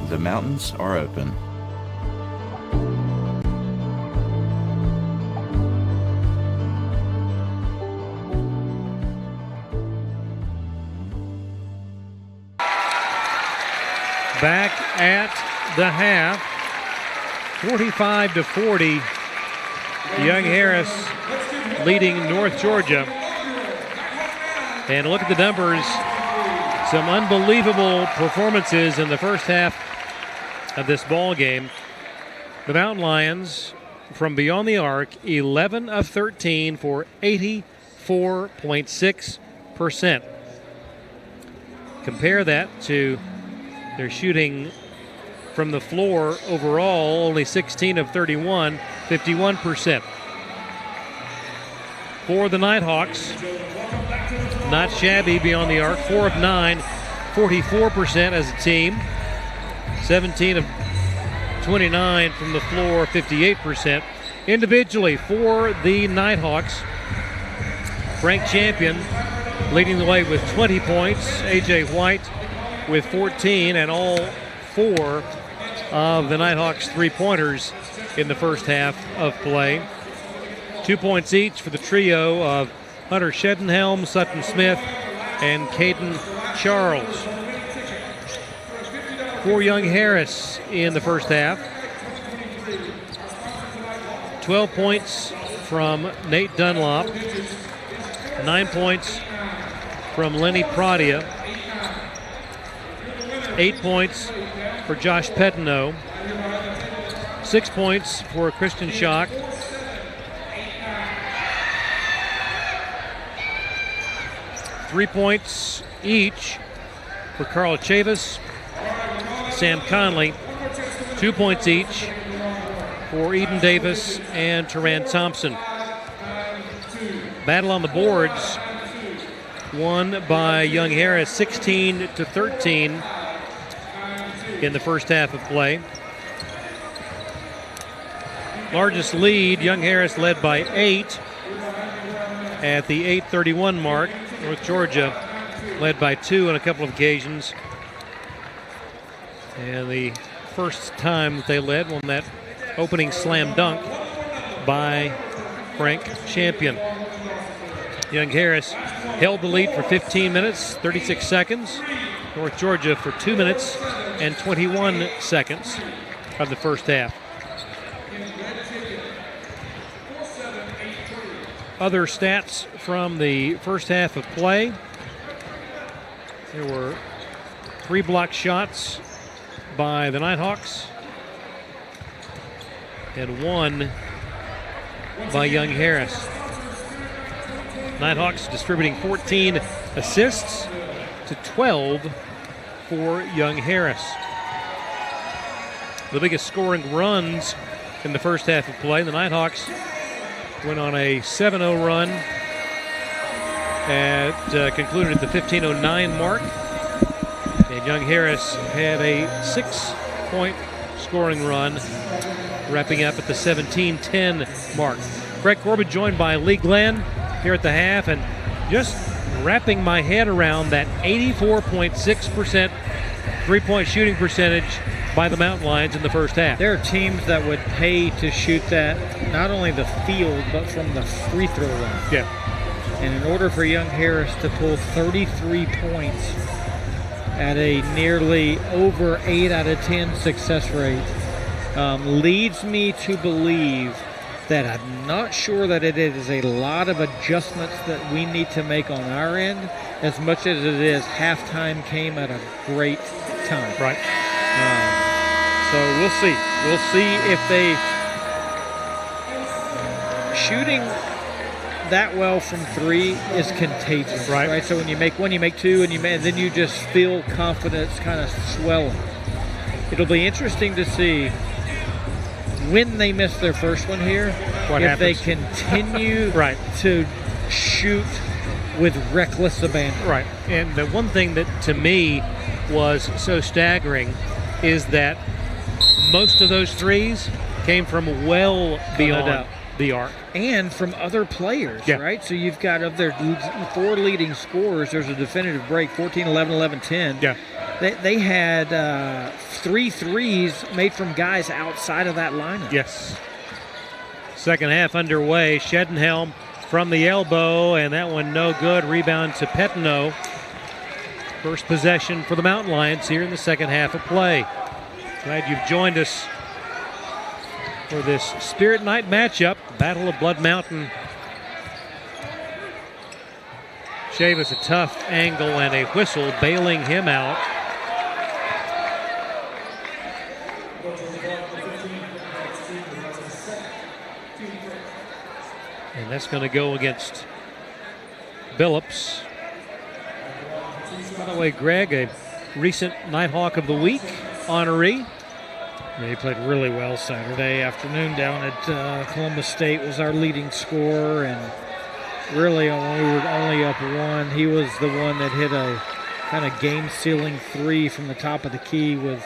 The mountains are open. Back at the half, 45-40, Young Harris leading North Georgia. And look at the numbers. Some unbelievable performances in the first half of this ball game. The Mountain Lions from beyond the arc, 11 of 13 for 84.6%. Compare that to their shooting from the floor overall, only 16 of 31, 51%. For the Nighthawks, not shabby beyond the arc, 4 of 9, 44% as a team. 17 of 29 from the floor, 58%. Individually for the Nighthawks, Frank Champion leading the way with 20 points. A.J. White with 14, and all 4 of the Nighthawks three-pointers in the first half of play. 2 points each for the trio of Hunter Shedenhelm, Sutton Smith, and Caden Charles. For Young Harris in the first half, 12 points from Nate Dunlop, 9 points from Lenny Pradia, 8 points for Josh Pettineau, 6 points for Christian Schock, 3 points each for Carl Chavis, Sam Conley, 2 points each for Eden Davis and Teran Thompson. Battle on the boards, won by Young Harris 16-13 in the first half of play. Largest lead, Young Harris led by 8 at the 8:31 mark. North Georgia led by 2 on a couple of occasions. And the first time that they led on that opening slam dunk by Frank Champion. Young Harris held the lead for 15 minutes, 36 seconds. North Georgia for 2 minutes and 21 seconds of the first half. Other stats from the first half of play. There were 3 block shots by the Nighthawks and 1 by Young Harris. Nighthawks distributing 14 assists to 12 for Young Harris. The biggest scoring runs in the first half of play. The Nighthawks went on a 7-0 run concluded at the 15:09 mark. And Young Harris had a 6-point scoring run, wrapping up at the 17:10 mark. Greg Corbin joined by Lee Glenn here at the half, and just wrapping my head around that 84.6% three-point shooting percentage by the Mountain Lions in the first half. There are teams that would pay to shoot that, not only the field, but from the free throw line. Yeah. And in order for Young Harris to pull 33 points at a nearly over 8 out of 10 success rate, leads me to believe that I'm not sure that it is a lot of adjustments that we need to make on our end, as much as it is halftime came at a great time. Right. So we'll see. We'll see if they shooting that well from 3 is contagious. Right. So when you make 1, you make 2, and then you just feel confidence kind of swelling. It'll be interesting to see when they miss their first one here, if they continue to shoot with reckless abandon. Right. And the one thing that to me was so staggering is that most of those threes came from well beyond the arc. And from other players, right? So you've got of their 4 leading scorers, there's a definitive break, 14, 11, 11, 10. Yeah. They had 3 threes made from guys outside of that lineup. Yes. Second half underway. Shedenhelm from the elbow, and that one no good. Rebound to Pettineau. First possession for the Mountain Lions here in the second half of play. Glad you've joined us for this Spirit Night matchup, Battle of Blood Mountain. Chavis a tough angle and a whistle bailing him out. And that's going to go against Billups. By the way, Greg, a recent Nighthawk of the Week honoree. He played really well Saturday afternoon down at Columbus State, was our leading scorer, and really when we were only up 1, he was the one that hit a kind of game-sealing 3 from the top of the key with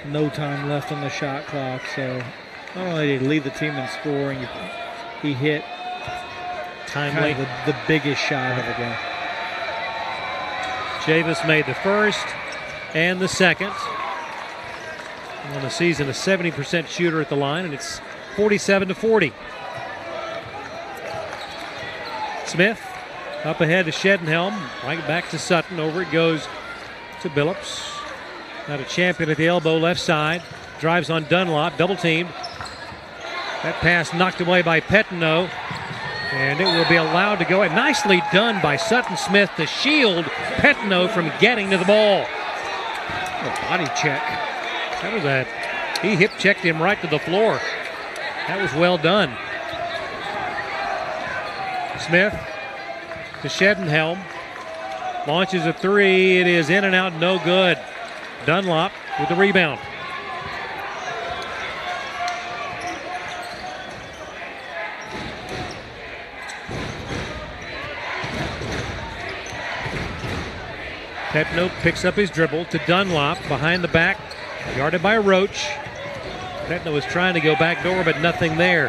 no time left on the shot clock. So not only did he lead the team in scoring, he hit timely kind of the biggest shot of the game. Chavis made the first and the second. On the season, a 70% shooter at the line, and it's 47-40. Smith up ahead to Shedenhelm, right back to Sutton. Over it goes to Billups. Got a champion at the elbow, left side. Drives on Dunlop, double teamed. That pass knocked away by Pettineau, and it will be allowed to go. And nicely done by Sutton Smith to shield Pettineau from getting to the ball. A body check. That was he hip checked him right to the floor. That was well done. Smith to Shedenhelm. Launches a 3. It is in and out, no good. Dunlop with the rebound. Pettineau picks up his dribble to Dunlop behind the back. Guarded by Roach. Pettineau was trying to go back door, but nothing there.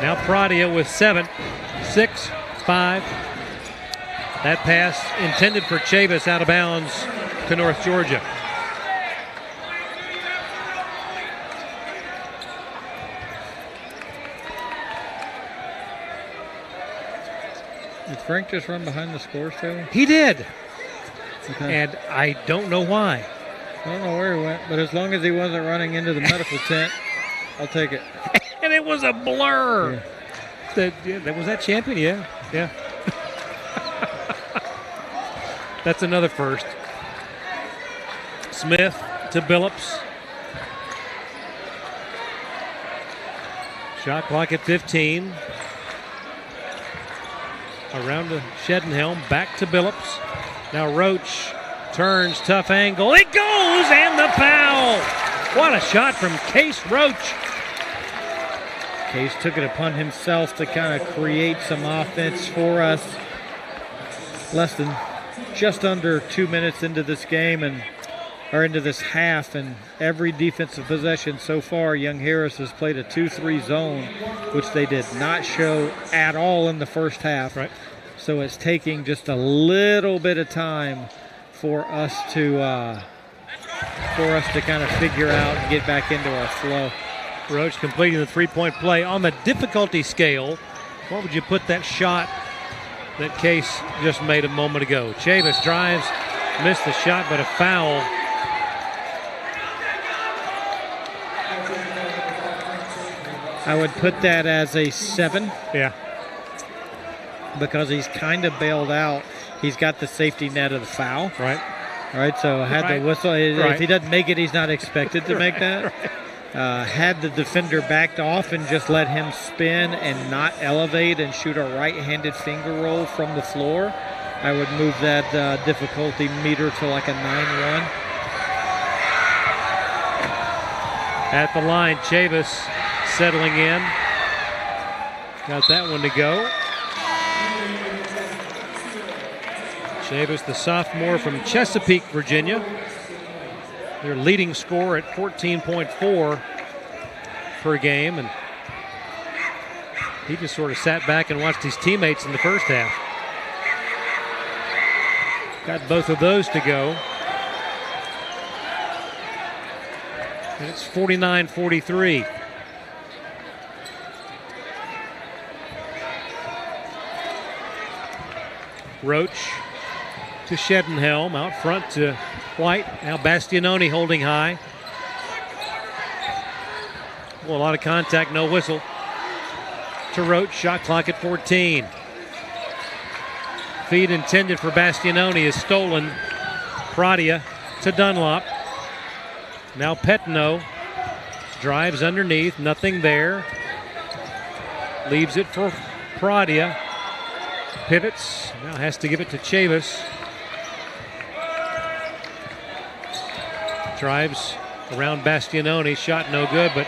Now Pradia with 7, 6, 5. That pass intended for Chavis out of bounds to North Georgia. Did Frank just run behind the scores table? He did. Okay. And I don't know why. I don't know where he went, but as long as he wasn't running into the medical tent, I'll take it. And it was a blur. Yeah. That was that champion, yeah. That's another first. Smith to Billups. Shot clock at 15. Around to Shedenhelm, back to Billups. Now Roach turns, tough angle. It goes, and the foul. What a shot from Case Roach. Case took it upon himself to kind of create some offense for us. Just under 2 minutes into this game or into this half, and every defensive possession so far, Young Harris has played a 2-3 zone, which they did not show at all in the first half. Right. So it's taking just a little bit of time for us to kind of figure out and get back into our flow. Roach completing the three-point play. On the difficulty scale, what would you put that shot that Case just made a moment ago? Chavis drives, missed the shot, but a foul. I would put that as a 7. Yeah. Because he's kind of bailed out. He's got the safety net of the foul. Right. All right, so had the whistle. Right. If he doesn't make it, he's not expected to make that. Had the defender backed off and just let him spin and not elevate and shoot a right-handed finger roll from the floor, I would move that difficulty meter to like a 9-1. at the line. Chavis settling in. Got that one to go. Chavis, the sophomore from Chesapeake, Virginia. Their leading scorer at 14.4 per game. And he just sort of sat back and watched his teammates in the first half. Got both of those to go. And it's 49-43. Roach to Shedenhelm, out front to White. Now Bastianoni holding high. Well, a lot of contact, no whistle. To Roach, shot clock at 14. Feed intended for Bastianoni is stolen. Pradia to Dunlop. Now Petno drives underneath, nothing there. Leaves it for Pradia. Pivots, now has to give it to Chavis. Drives around Bastianoni, shot no good, but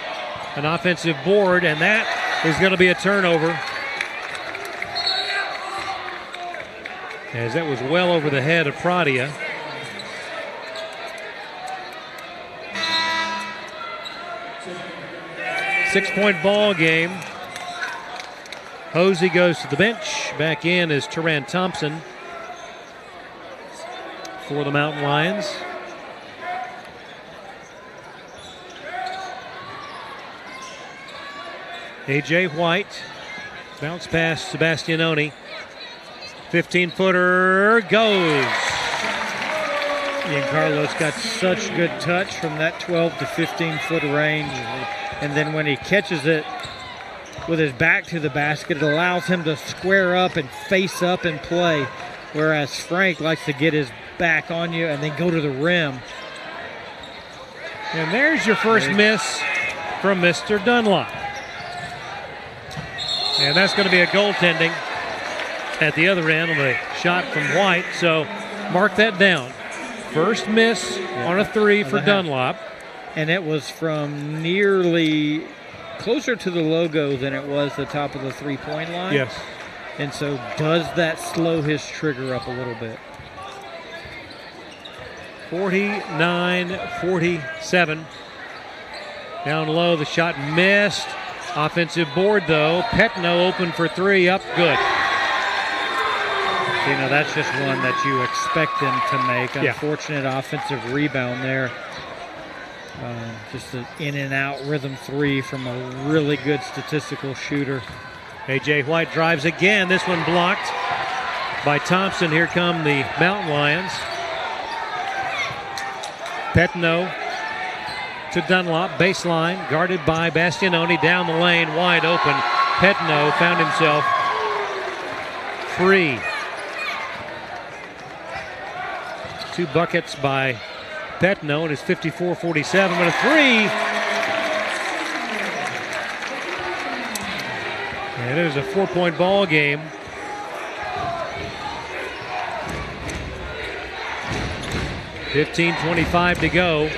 an offensive board, and that is going to be a turnover. As that was well over the head of Pradia. Six-point ball game. Hosey goes to the bench. Back in is Taran Thompson for the Mountain Lions. A.J. White. Bounce pass Sebastianoni. 15-footer goes. Giancarlo's got such good touch from that 12 to 15-foot range. And then when he catches it with his back to the basket, it allows him to square up and face up and play. Whereas Frank likes to get his back on you and then go to the rim. And there's your first miss from Mr. Dunlop. And that's going to be a goaltending at the other end on the shot from White. So mark that down. First miss on a three for Dunlop. And it was from nearly closer to the logo than it was the top of the three-point line. Yes. And so does that slow his trigger up a little bit? 49-47. Down low, the shot missed. Offensive board, though. Petno open for three, up good. You know, that's just one that you expect them to make. Unfortunate offensive rebound there. Just an in-and-out rhythm three from a really good statistical shooter. A.J. White drives again. This one blocked by Thompson. Here come the Mountain Lions. Petno to Dunlop, baseline, guarded by Bastianoni, down the lane, wide open. Petno found himself free. 2 buckets by Petno, and it's 54-47, but a three. And it is a 4-point ball game. $15:25 to go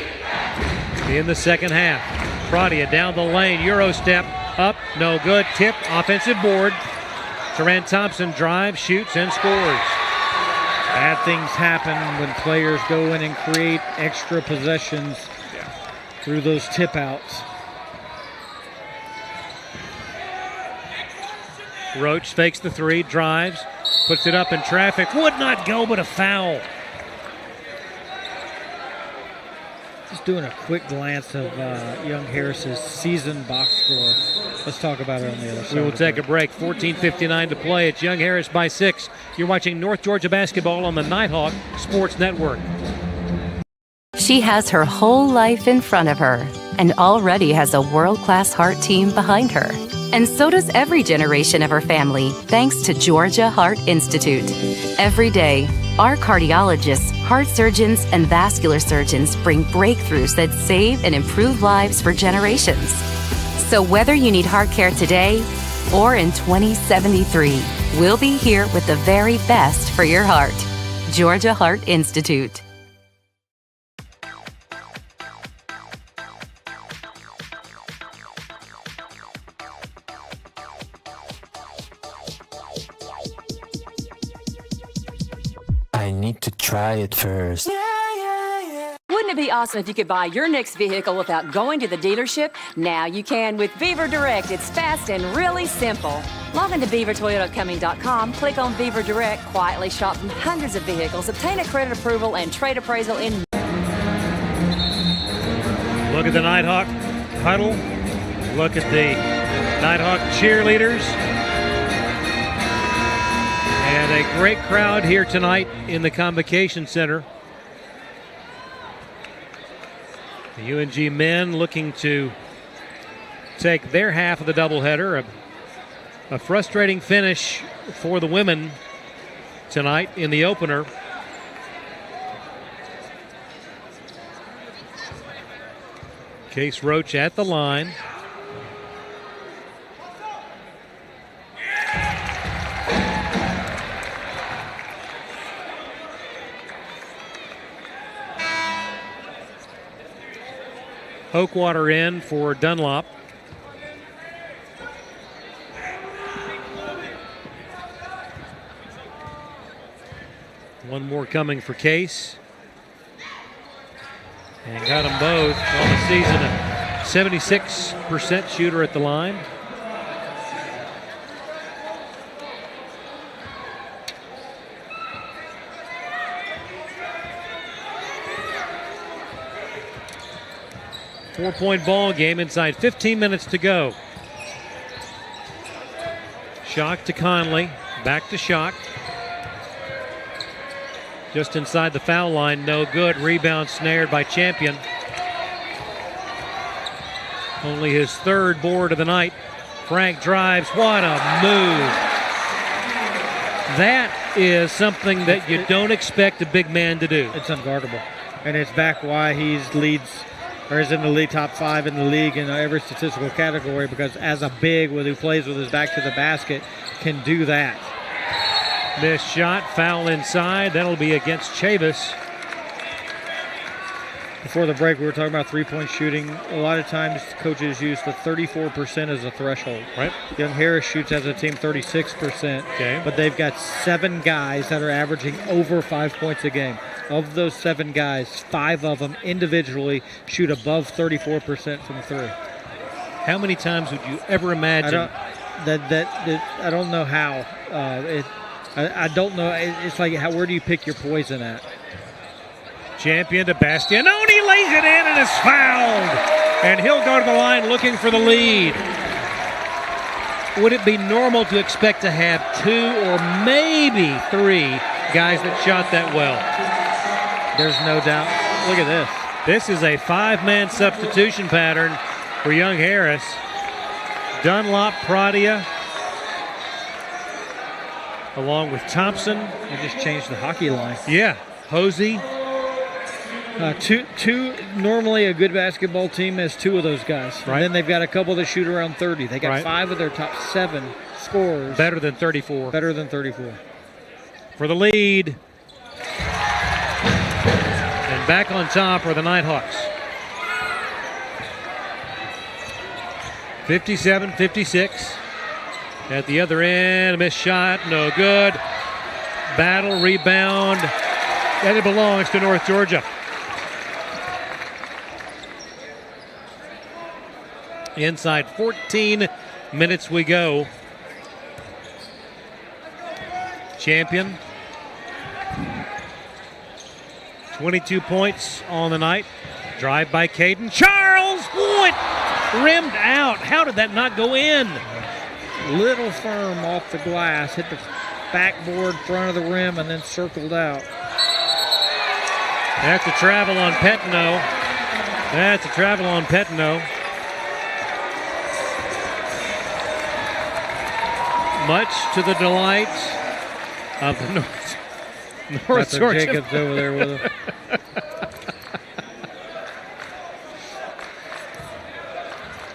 in the second half. Pradia down the lane, Euro step, up, no good, tip, offensive board. Taran Thompson drives, shoots, and scores. Bad things happen when players go in and create extra possessions through those tip outs. Roach fakes the three, drives, puts it up in traffic, would not go, but a foul. Just doing a quick glance of Young Harris's season box score. Let's talk about it on the other side. We will take a break. 14:59 to play. It's Young Harris by 6. You're watching North Georgia basketball on the Nighthawk Sports Network. She has her whole life in front of her and already has a world-class heart team behind her. And so does every generation of her family, thanks to Georgia Heart Institute. Every day, our cardiologists, heart surgeons, and vascular surgeons bring breakthroughs that save and improve lives for generations. So whether you need heart care today or in 2073, we'll be here with the very best for your heart. Georgia Heart Institute. I need to try it first. Wouldn't it be awesome if you could buy your next vehicle without going to the dealership? Now you can with Beaver Direct. It's fast and really simple. Log into beavertoyotacumming.com, click on Beaver Direct, quietly shop from hundreds of vehicles, obtain a credit approval and trade appraisal in. Look at the Nighthawk huddle. Look at the Nighthawk cheerleaders. And a great crowd here tonight in the Convocation Center. The UNG men looking to take their half of the doubleheader. A frustrating finish for the women tonight in the opener. Case Roach at the line. Oakwater in for Dunlop. One more coming for Case. And got them both on the season. A 76% shooter at the line. Four-point ball game inside 15 minutes to go. Shock to Conley. Back to Shock. Just inside the foul line, no good. Rebound snared by Champion. Only his third board of the night. Frank drives. What a move. That is something that you don't expect a big man to do. It's unguardable. And it's back why he's leads or is in the league top 5 in the league in every statistical category, because as a big who plays with his back to the basket can do that. Missed shot, foul inside. That'll be against Chavis. Before the break, we were talking about three-point shooting. A lot of times, coaches use the 34% as a threshold. Right. Young Harris shoots as a team 36%. Okay. But they've got 7 guys that are averaging over 5 points a game. Of those 7 guys, 5 of them individually shoot above 34% from 3. How many times would you ever imagine? I don't know how. I don't know. It's like, where do you pick your poison at? Champion to Bastianoni, lays it in and is fouled. And he'll go to the line looking for the lead. Would it be normal to expect to have 2 or maybe 3 guys that shot that well? There's no doubt. Look at this. This is a 5-man substitution pattern for Young Harris. Dunlop, Pradia, along with Thompson. They just changed the hockey line. Yeah, Hosey. Two. Normally, a good basketball team has 2 of those guys. Right. And then they've got a couple that shoot around 30. They got 5 of their top 7 scorers. Better than 34. Better than 34. For the lead. And back on top are the Nighthawks. 57-56. At the other end, a missed shot, no good. Battle, rebound, and it belongs to North Georgia. Inside 14 minutes we go. Champion. 22 points on the night. Drive by Caden. Charles Wood rimmed out. How did that not go in? Little firm off the glass, hit the backboard, front of the rim, and then circled out. That's a travel on Petno. That's a travel on Petno. Much to the delight of the North Georgia. Jacobs over there with him.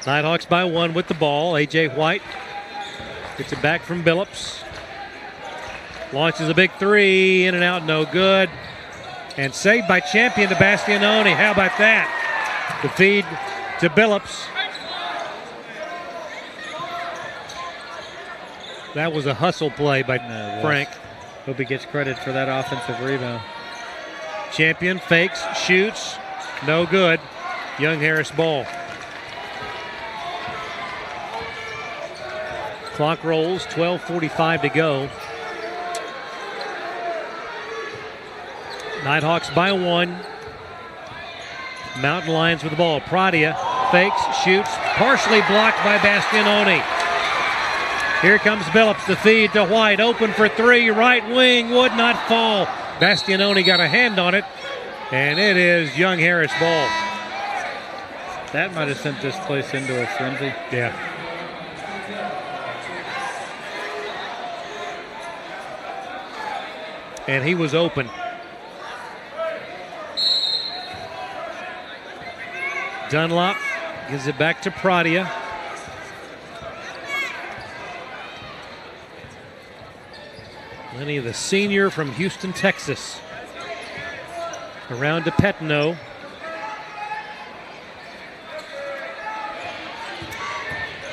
Nighthawks by 1 with the ball. A.J. White gets it back from Billups. Launches a big 3, in and out, no good. And saved by Champion to Bastianoni. How about that? The feed to Billups. That was a hustle play by Frank. Hope he gets credit for that offensive rebound. Champion fakes, shoots, no good. Young Harris ball. Clock rolls, 12:45 to go. Nighthawks by 1. Mountain Lions with the ball. Pradia fakes, shoots, partially blocked by Bastianoni. Here comes Billups, the feed to White, open for 3, right wing, would not fall. Bastianoni got a hand on it, and it is Young Harris ball. That might have sent this place into a frenzy. Yeah. And he was open. Dunlop gives it back to Pradia. Lenny, the senior from Houston, Texas. Around to Petno.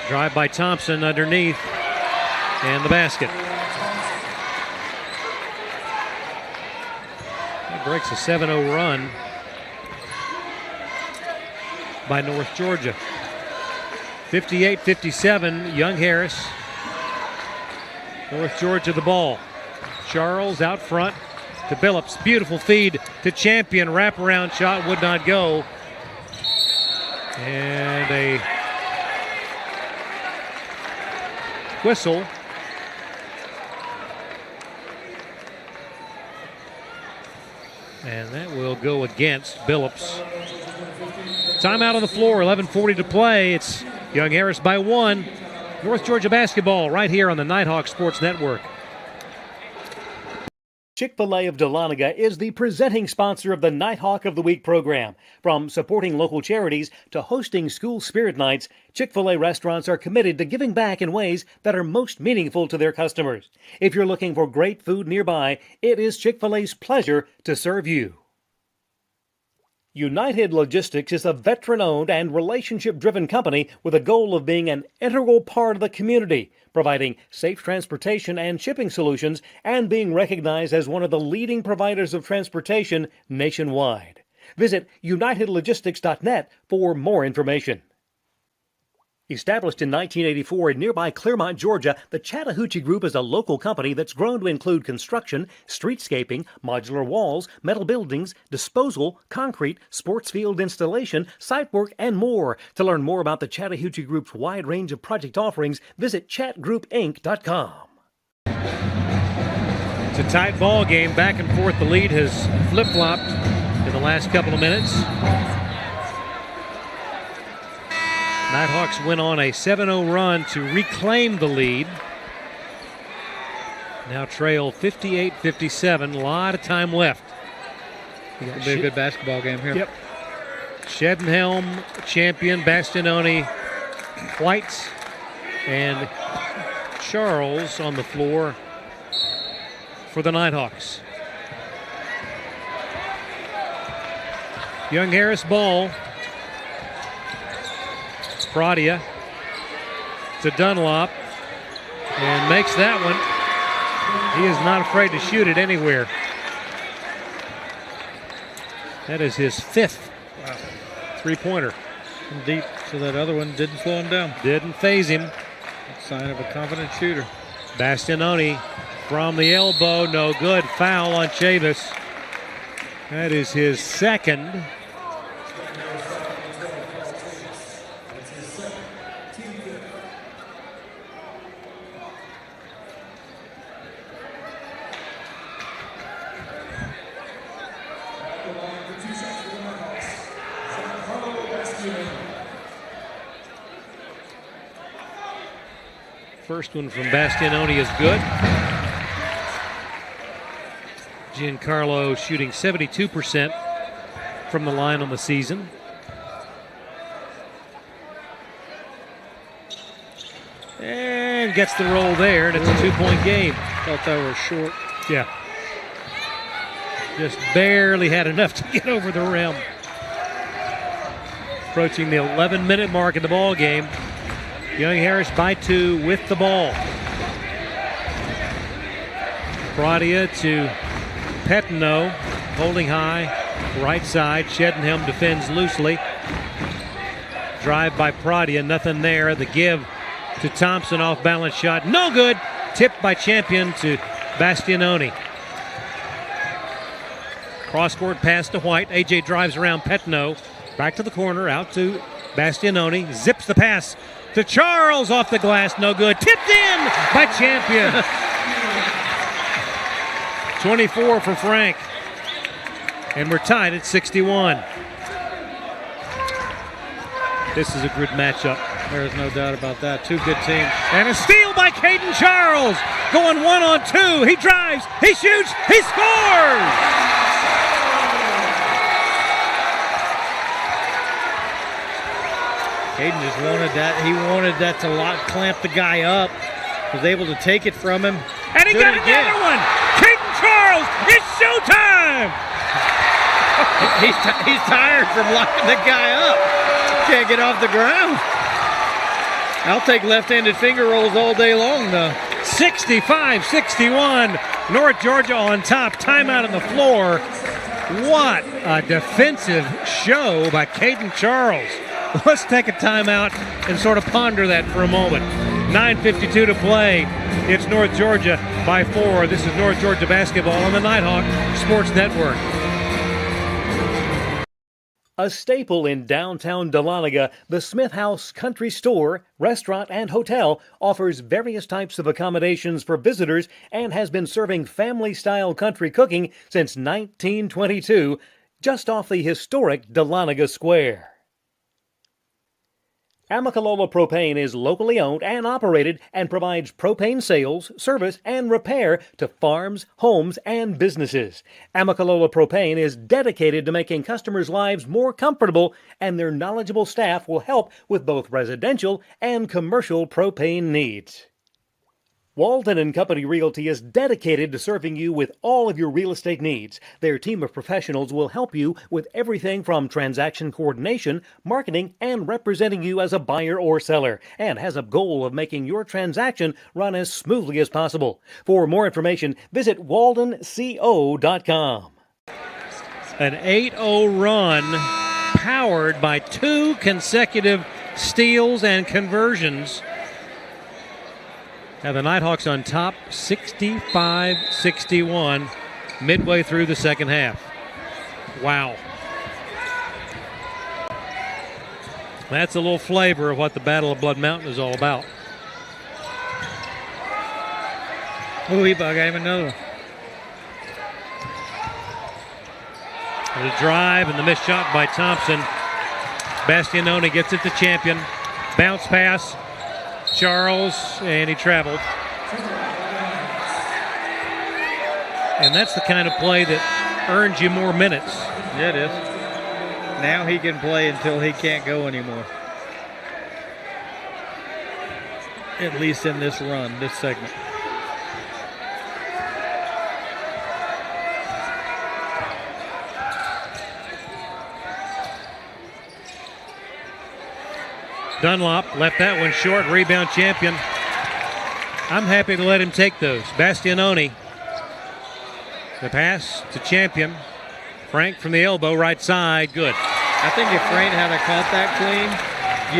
Drive by Thompson underneath. And the basket. That breaks a 7-0 run by North Georgia. 58-57, Young Harris. North Georgia the ball. Charles out front to Billups. Beautiful feed to Champion. Wraparound shot would not go. And a whistle. And that will go against Billups. Timeout on the floor, 11:40 to play. It's Young Harris by 1. North Georgia basketball right here on the Nighthawk Sports Network. Chick-fil-A of Dahlonega is the presenting sponsor of the Nighthawk of the Week program. From supporting local charities to hosting school spirit nights, Chick-fil-A restaurants are committed to giving back in ways that are most meaningful to their customers. If you're looking for great food nearby, it is Chick-fil-A's pleasure to serve you. United Logistics is a veteran-owned and relationship-driven company with a goal of being an integral part of the community, providing safe transportation and shipping solutions, and being recognized as one of the leading providers of transportation nationwide. Visit unitedlogistics.net for more information. Established in 1984 in nearby Clermont, Georgia, the Chattahoochee Group is a local company that's grown to include construction, streetscaping, modular walls, metal buildings, disposal, concrete, sports field installation, site work, and more. To learn more about the Chattahoochee Group's wide range of project offerings, visit chatgroupinc.com. It's a tight ball game, back and forth. The lead has flip-flopped in the last couple of minutes. Nighthawks went on a 7-0 run to reclaim the lead. Now trail 58-57. A lot of time left. It'll be a good basketball game here. Yep. Shedenhelm, Champion, Bastianoni, White, and Charles on the floor for the Nighthawks. Young Harris ball. Pradia to Dunlop and makes that one. He is not afraid to shoot it anywhere. That is his 5th three-pointer. Deep, so that other one didn't slow him down. Didn't phase him. Sign of a confident shooter. Bastianoni from the elbow, no good. Foul on Chavis. That is his 2nd. First one from Bastianoni is good. Giancarlo shooting 72% from the line on the season. And gets the roll there, and it's a 2-point game. Thought that was short. Yeah. Just barely had enough to get over the rim. Approaching the 11-minute mark in the ball game. Young Harris by 2 with the ball. Pradia to Petno, holding high, right side. Shedenhelm defends loosely. Drive by Pradia, nothing there. The give to Thompson, off balance shot, no good. Tipped by Champion to Bastianoni. Cross-court pass to White. AJ drives around Petno. Back to the corner, out to Bastianoni. Zips the pass to Charles, off the glass, no good. Tipped in by Champion. 24 for Frank. And we're tied at 61. This is a good matchup. There's no doubt about that. Two good teams. And a steal by Caden Charles. Going 1-on-2. He drives, he shoots, he scores! Caden just wanted that. He wanted that to clamp the guy up. Was able to take it from him. And he got another one! Caden Charles, it's showtime! He's tired from locking the guy up. Can't get off the ground. I'll take left-handed finger rolls all day long, though. 65-61. North Georgia on top. Timeout on the floor. What a defensive show by Caden Charles. Let's take a timeout and sort of ponder that for a moment. 9:52 to play. It's North Georgia by 4. This is North Georgia basketball on the Nighthawk Sports Network. A staple in downtown Dahlonega, the Smith House Country Store, Restaurant, and Hotel offers various types of accommodations for visitors and has been serving family-style country cooking since 1922, just off the historic Dahlonega Square. Amicalola Propane is locally owned and operated and provides propane sales, service, and repair to farms, homes, and businesses. Amicalola Propane is dedicated to making customers' lives more comfortable, and their knowledgeable staff will help with both residential and commercial propane needs. Walton & Company Realty is dedicated to serving you with all of your real estate needs. Their team of professionals will help you with everything from transaction coordination, marketing, and representing you as a buyer or seller, and has a goal of making your transaction run as smoothly as possible. For more information, visit waltonco.com. An 8-0 run powered by 2 consecutive steals and conversions. Now the Nighthawks on top, 65-61, midway through the second half. Wow. That's a little flavor of what the Battle of Blood Mountain is all about. Oh, he got him another one. The drive and the missed shot by Thompson. Bastianoni gets it to Champion. Bounce pass. Charles, and he traveled. And that's the kind of play that earns you more minutes. Yeah, it is. Now he can play until he can't go anymore. At least in this run, this segment. Dunlop left that one short. Rebound Champion. I'm happy to let him take those. Bastianoni. The pass to Champion. Frank from the elbow, right side. Good. I think if Frank had caught that clean,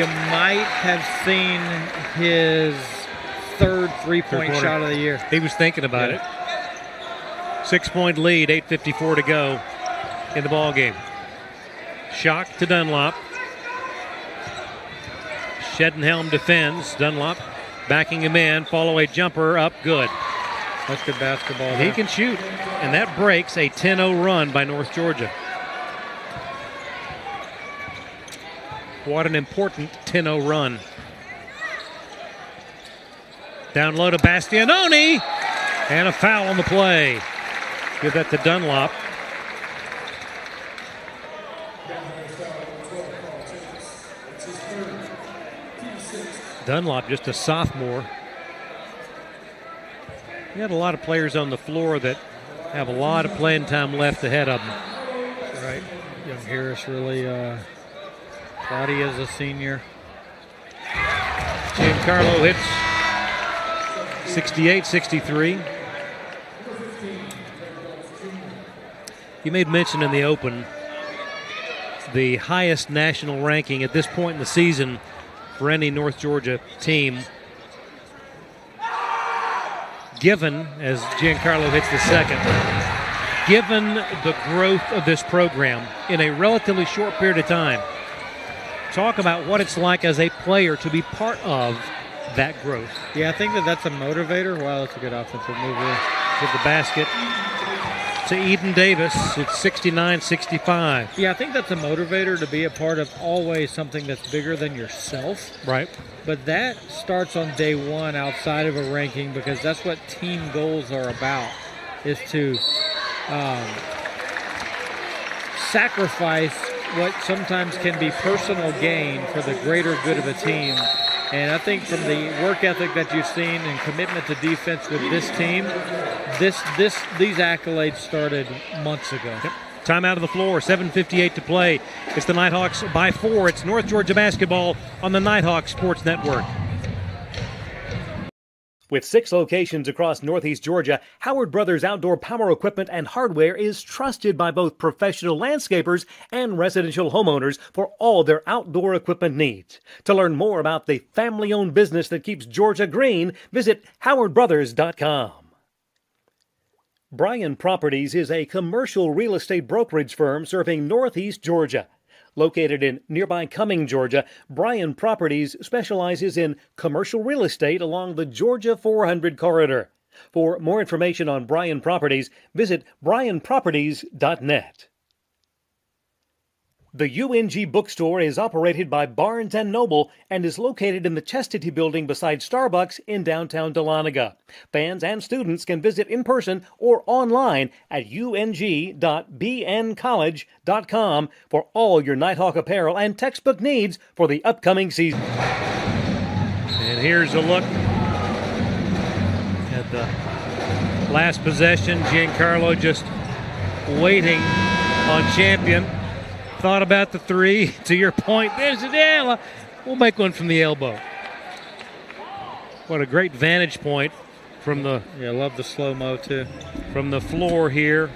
you might have seen his third three-point shot of the year. He was thinking about it. 6-point lead, 8:54 to go in the ball game. Shock to Dunlop. Shedenhelm defends. Dunlop backing him in. Fall-away jumper up. Good. That's good basketball. He can shoot. And that breaks a 10-0 run by North Georgia. What an important 10-0 run. Down low to Bastianoni. And a foul on the play. Give that to Dunlop. Dunlop, just a sophomore. We had a lot of players on the floor that have a lot of playing time left ahead of them. Right. Young Harris really, Claudia's a senior. Giancarlo hits 68-63. You made mention in the open the highest national ranking at this point in the season for any North Georgia team. Given, as Giancarlo hits the second, given the growth of this program in a relatively short period of time, talk about what it's like as a player to be part of that growth. Yeah, I think that's a motivator. Wow, that's a good offensive move there. To the basket to Eden Davis. It's 69-65. Yeah, I think that's a motivator to be a part of always something that's bigger than yourself. Right. But that starts on day one outside of a ranking, because that's what team goals are about, is to sacrifice what sometimes can be personal gain for the greater good of a team. And I think from the work ethic that you've seen and commitment to defense with this team, these accolades started months ago. Yep. Time out of the floor, 7:58 to play. It's the Nighthawks by 4. It's North Georgia basketball on the Nighthawk Sports Network. With 6 locations across Northeast Georgia, Howard Brothers Outdoor Power Equipment and Hardware is trusted by both professional landscapers and residential homeowners for all their outdoor equipment needs. To learn more about the family-owned business that keeps Georgia green, visit howardbrothers.com. Bryan Properties is a commercial real estate brokerage firm serving Northeast Georgia. Located in nearby Cumming, Georgia, Bryan Properties specializes in commercial real estate along the Georgia 400 corridor. For more information on Bryan Properties, visit bryanproperties.net. The UNG bookstore is operated by Barnes & Noble and is located in the Chastity Building beside Starbucks in downtown Dahlonega. Fans and students can visit in person or online at ung.bncollege.com for all your Nighthawk apparel and textbook needs for the upcoming season. And here's a look at the last possession. Giancarlo just waiting on Champion. Thought about the three. To your point, there's a deal. We'll make one from the elbow. What a great vantage point from the. Yeah, I love the slow-mo too. From the floor here.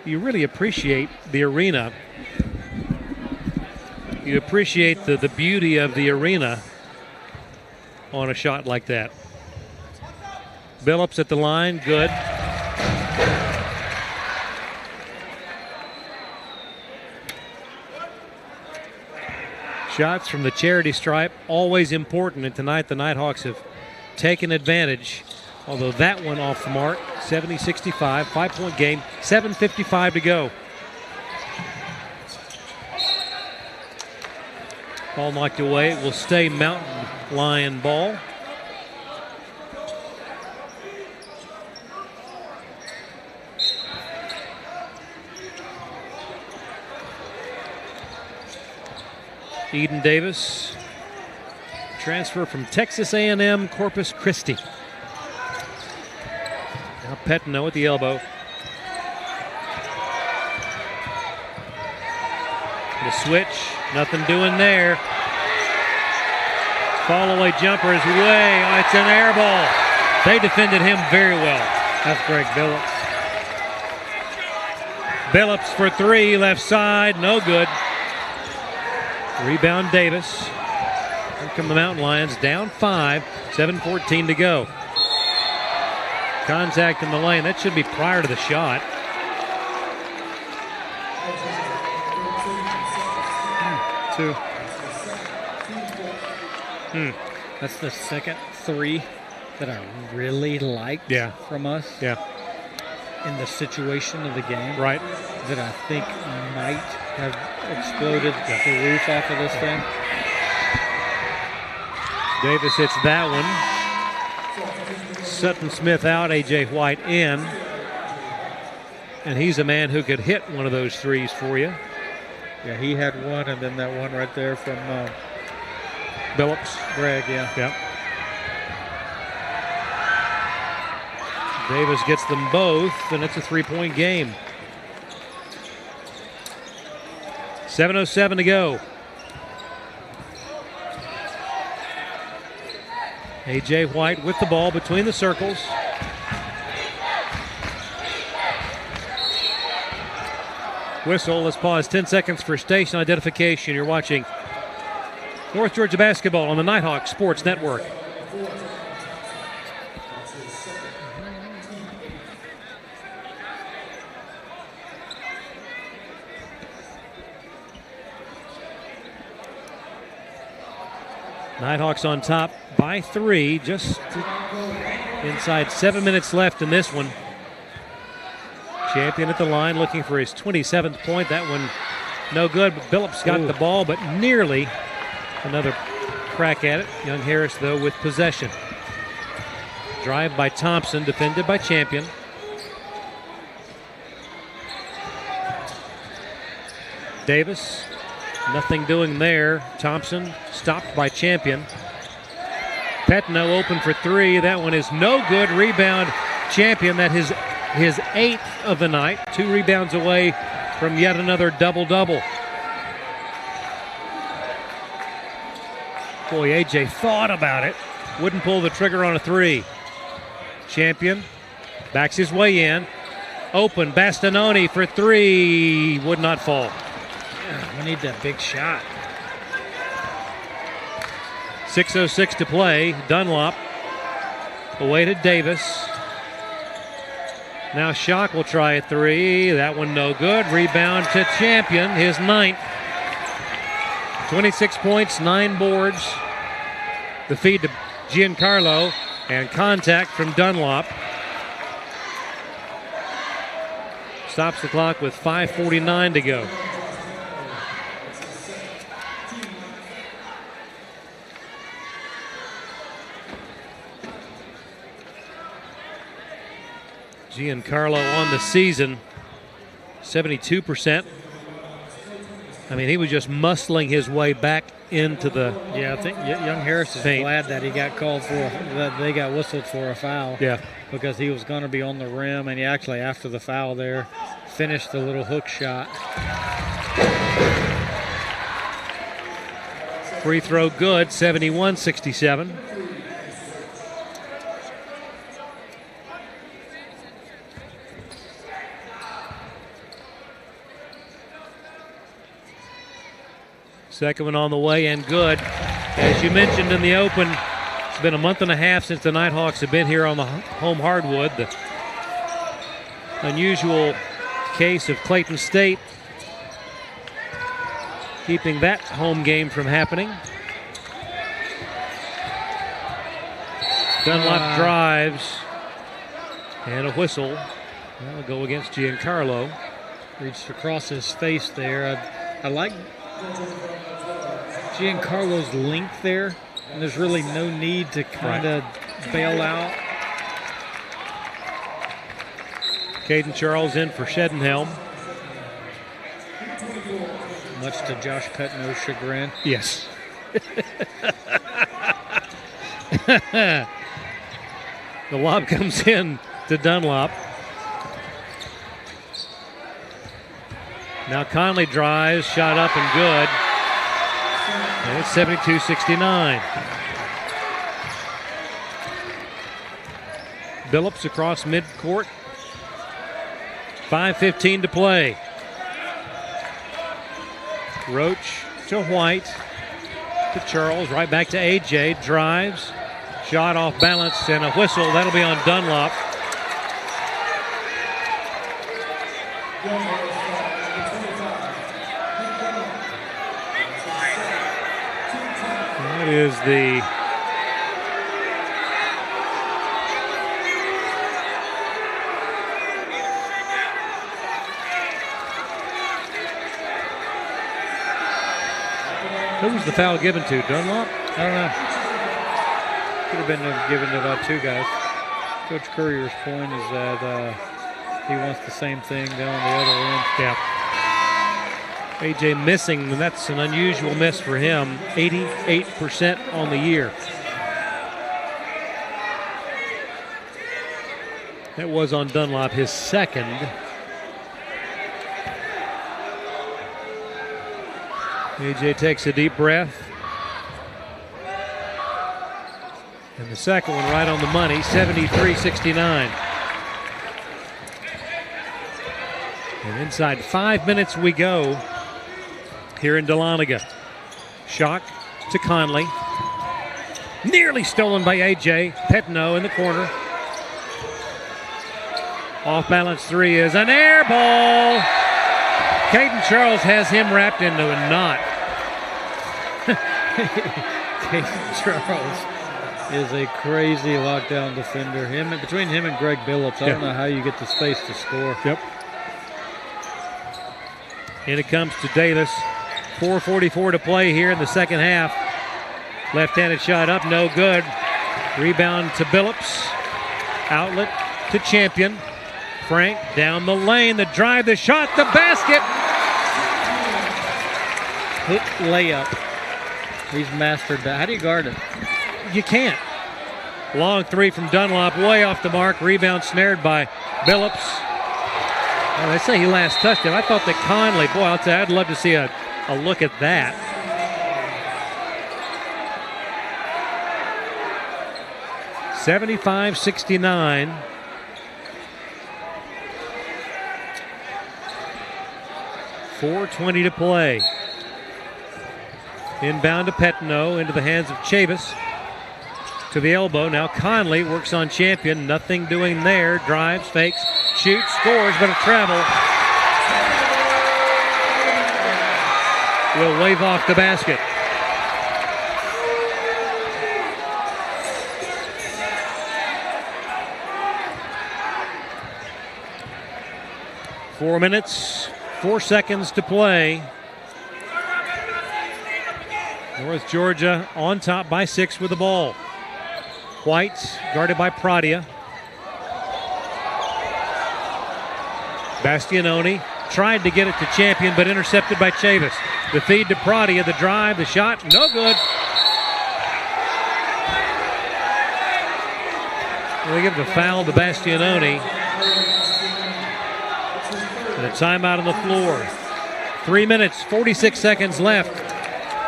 You really appreciate the arena. You appreciate the beauty of the arena on a shot like that. Billups at the line, good. Shots from the charity stripe, always important, and tonight the Nighthawks have taken advantage. Although that one off the mark, 70-65, 5-point game, 7:55 to go. Ball knocked away, it will stay Mountain Lion ball. Eden Davis, transfer from Texas A&M Corpus Christi. Now Petno at the elbow. The switch, nothing doing there. Fall-away jumper is way, it's an air ball. They defended him very well. That's Greg Billups. Billups for three, left side, no good. Rebound Davis. Here come the Mountain Lions, down 5, 7:14 to go. Contact in the lane, that should be prior to the shot. That's the second three that I really liked from us. Yeah. In the situation of the game. Right. That I think might have exploded the roof off of this thing. Davis hits that one. Sutton Smith out, A.J. White in. And he's a man who could hit one of those threes for you. Yeah, he had one, and then that one right there from Billups. Greg, yeah. Yep. Davis gets them both, and it's a 3-point game. 7:07 to go. A.J. White with the ball between the circles. Whistle. Let's pause 10 seconds for station identification. You're watching North Georgia basketball on the Nighthawk Sports Network. Nighthawks on top by 3, just inside 7 minutes left in this one. Champion at the line looking for his 27th point. That one no good, but Billups got the ball, but nearly another crack at it. Young Harris, though, with possession. Drive by Thompson, defended by Champion. Davis, nothing doing there. Thompson stopped by Champion. Petno open for 3. That one is no good. Rebound Champion. That is his 8th of the night. 2 rebounds away from yet another double-double. Boy, AJ thought about it. Wouldn't pull the trigger on a 3. Champion backs his way in. Open, Bastinoni for 3. Would not fall. Yeah, we need that big shot. 6:06 to play. Dunlop away to Davis. Now Schock will try a 3. That one no good. Rebound to Champion, his 9th. 26 points, 9 boards. The feed to Giancarlo, and contact from Dunlop. Stops the clock with 5:49 to go. Giancarlo on the season, 72%. I mean, he was just muscling his way back into the I think young Harris is glad that he got called for, that they got whistled for a foul. Yeah. Because he was going to be on the rim, and he actually, after the foul there, finished the little hook shot. Free throw good, 71-67. Second one on the way and good. As you mentioned in the open, it's been a month and a half since the Nighthawks have been here on the home hardwood. The unusual case of Clayton State keeping that home game from happening. Dunlop drives and a whistle. That'll go against Giancarlo. Reached across his face there. I like Giancarlo's length there, and there's really no need to kind of bail out. Caden Charles in for Shedenhelm. Much to Josh Petno's chagrin. Yes. The lob comes in to Dunlop. Now Conley drives, shot up and good. And it's 72-69. Billups across midcourt. 5:15 to play. Roach to White, to Charles, right back to AJ, drives, shot off balance, and a whistle. That'll be on Dunlop. That is the who was the foul given to? Dunlop? I don't know. Could have been given to about 2 guys. Coach Courier's point is that he wants the same thing down the other end. Yeah. AJ missing, and that's an unusual miss for him. 88% on the year. That was on Dunlop, his second. AJ takes a deep breath. And the second one right on the money, 73-69. And inside 5 minutes we go here in Dahlonega. Shock to Conley. Nearly stolen by A.J. Petno in the corner. Off balance three is an air ball. Caden Charles has him wrapped into a knot. Caden Charles is a crazy lockdown defender. Between him and Greg Billups, I don't know how you get the space to score. Yep. And it comes to Davis. 4:44 to play here in the second half. Left-handed shot up, no good. Rebound to Billups. Outlet to Champion. Frank down the lane, the drive, the shot, the basket. Hook layup. He's mastered that. How do you guard it? You can't. Long three from Dunlop, way off the mark. Rebound snared by Billups. Well, they say he last touched it. I thought that Conley, boy, I'll tell you, I'd love to see a look at that. (75-69). .420 to play. Inbound to Petno, into the hands of Chavis. To the elbow, now Conley works on Champion. Nothing doing there. Drives, fakes, shoots, scores, but a travel. Will wave off the basket. Four minutes, 4 seconds to play. North Georgia on top by 6 with the ball. White guarded by Pradia. Bastianoni tried to get it to Champion, but intercepted by Chavis. The feed to Pradia, the drive, the shot, no good. They give the foul to Bastianoni. And a timeout on the floor. 3 minutes, 46 seconds left.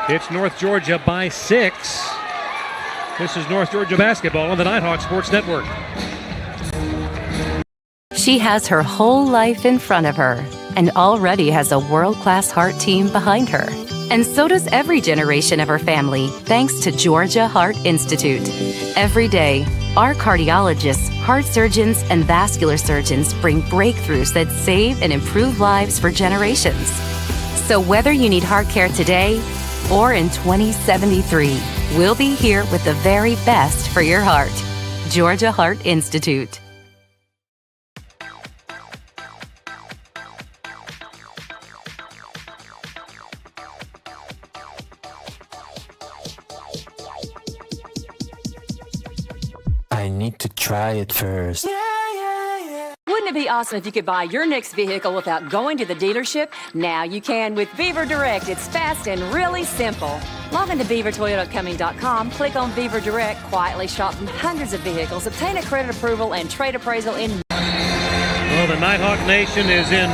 It's North Georgia by 6. This is North Georgia basketball on the Nighthawk Sports Network. She has her whole life in front of her and already has a world-class heart team behind her. And so does every generation of her family, thanks to Georgia Heart Institute. Every day, our cardiologists, heart surgeons, and vascular surgeons bring breakthroughs that save and improve lives for generations. So whether you need heart care today or in 2073, we'll be here with the very best for your heart. Georgia Heart Institute. I need to try it first. Wouldn't it be awesome if you could buy your next vehicle without going to the dealership? Now you can with Beaver Direct. It's fast and really simple. Log into beavertoyotacoming.com, click on Beaver Direct, quietly shop from hundreds of vehicles, obtain a credit approval and trade appraisal in... Well, the Nighthawk Nation is in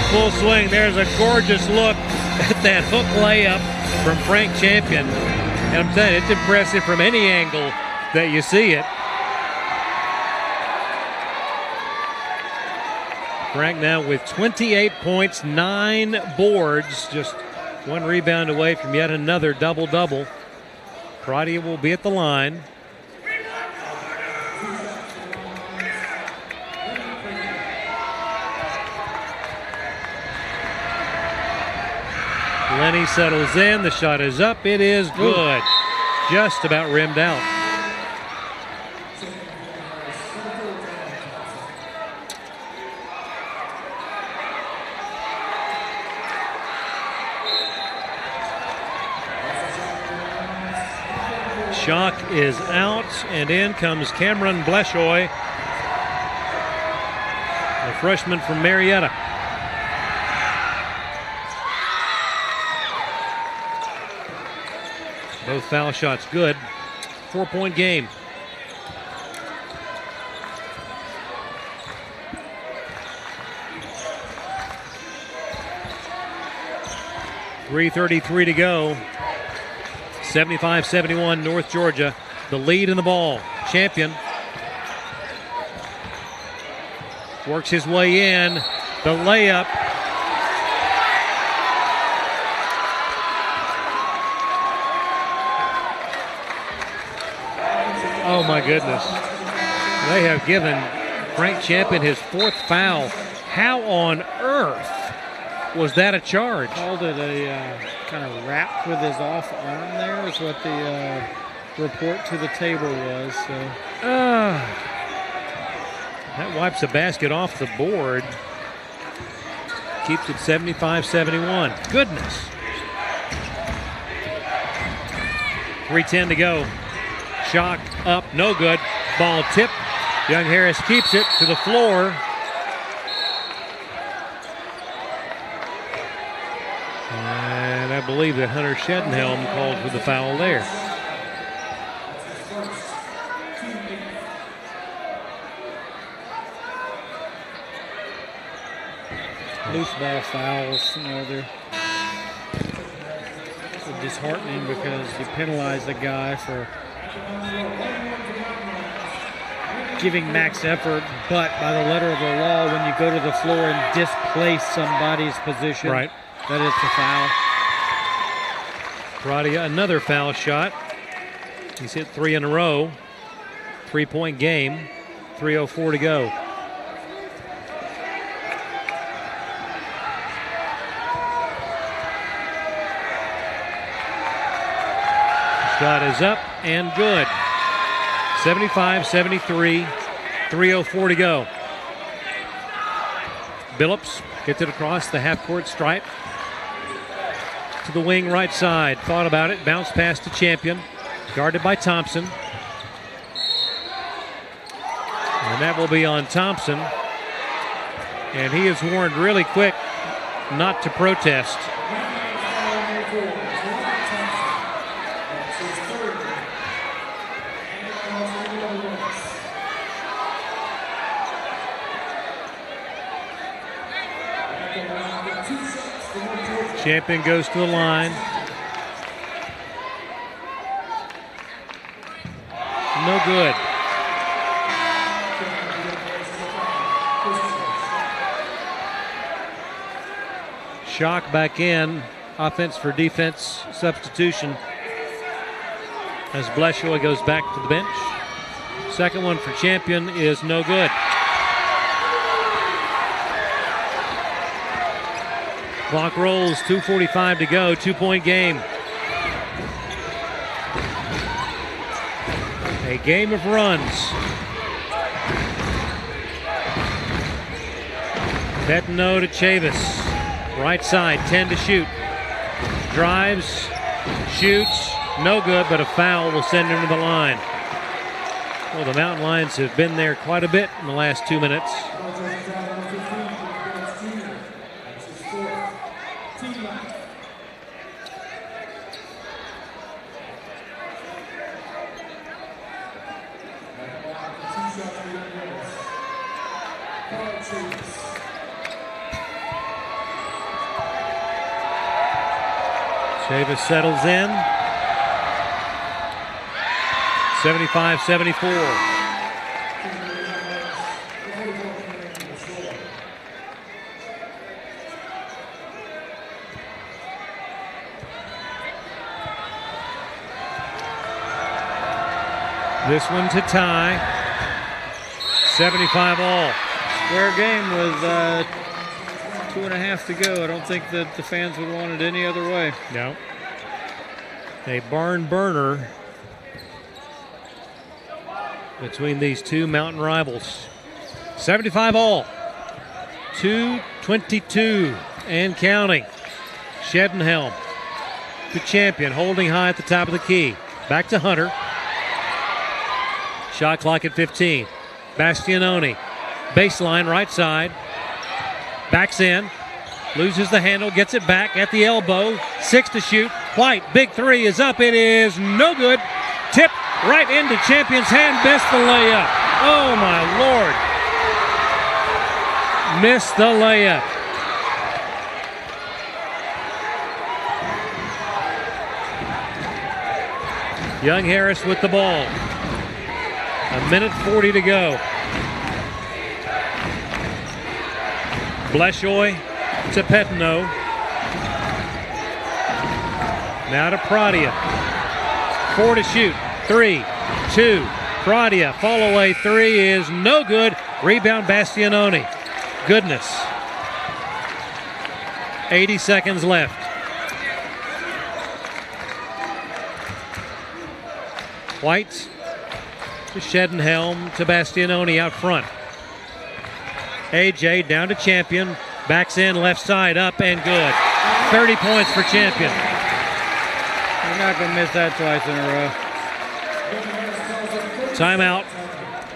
full swing. There's a gorgeous look at that hook layup from Frank Champion. And I'm telling you, it's impressive from any angle that you see it. Frank now with 28 points, 9 boards, just 1 rebound away from yet another double-double. Pradia will be at the line. Lenny settles in, the shot is up, it is good. Just about rimmed out. Shock is out, and in comes Cameron Bleshoy, the freshman from Marietta. Both foul shots good. 4-point game. .333 to go. 75-71 North Georgia. The lead in the ball. Champion works his way in. The layup Oh, my goodness. They have given Frank Champion his 4th foul. How on earth was that a charge? Called it a kind of wrap with his off arm there is what the report to the table was. So. That wipes the basket off the board. Keeps it 75-71. Goodness. 3:10 to go. Shock up, no good. Ball tipped. Young Harris keeps it to the floor. And I believe that Hunter Shedenhelm called for the foul there. Loose ball fouls, they're disheartening because you penalize the guy for giving max effort, but by the letter of the law, when you go to the floor and displace somebody's position, right, that is the foul. Pradia, another foul shot. He's hit 3 in a row. 3-point game. 3:04 to go. Shot is up and good. 75-73, 3:04 to go. Billups gets it across the half-court stripe to the wing right side. Thought about it, bounced past to Champion, guarded by Thompson. And that will be on Thompson. And he is warned really quick not to protest. Champion goes to the line. No good. Shock back in. Offense for defense substitution as Bleshoy goes back to the bench. Second one for Champion is no good. Clock rolls, 2:45 to go, 2-point game. A game of runs. Petno to Chavis. Right side, 10 to shoot. Drives, shoots, no good, but a foul will send him to the line. Well, the Mountain Lions have been there quite a bit in the last 2 minutes. Chavis settles in. 75-74. This one to tie. 75 all. Square game with 2.5 to go. I don't think that the fans would want it any other way. No. A barn burner between these two mountain rivals. 75 all. 2:22 and counting. Shedenhelm to Champion, holding high at the top of the key. Back to Hunter. Shot clock at 15. Bastianoni, baseline right side. Backs in, loses the handle, gets it back at the elbow. 6 to shoot. White, big three is up. It is no good. Tipped right into Champion's hand. Missed the layup. Oh, my Lord. Missed the layup. Young Harris with the ball. 1:40 to go. Bleshoy to Petno. Now to Pradia. 4 to shoot. 3, 2, Pradia, fall away three is no good. Rebound Bastianoni. Goodness. 80 seconds left. White to Shedenhelm to Bastianoni out front. AJ down to Champion. Backs in, left side, up and good. 30 points for Champion. You're not going to miss that twice in a row. Timeout.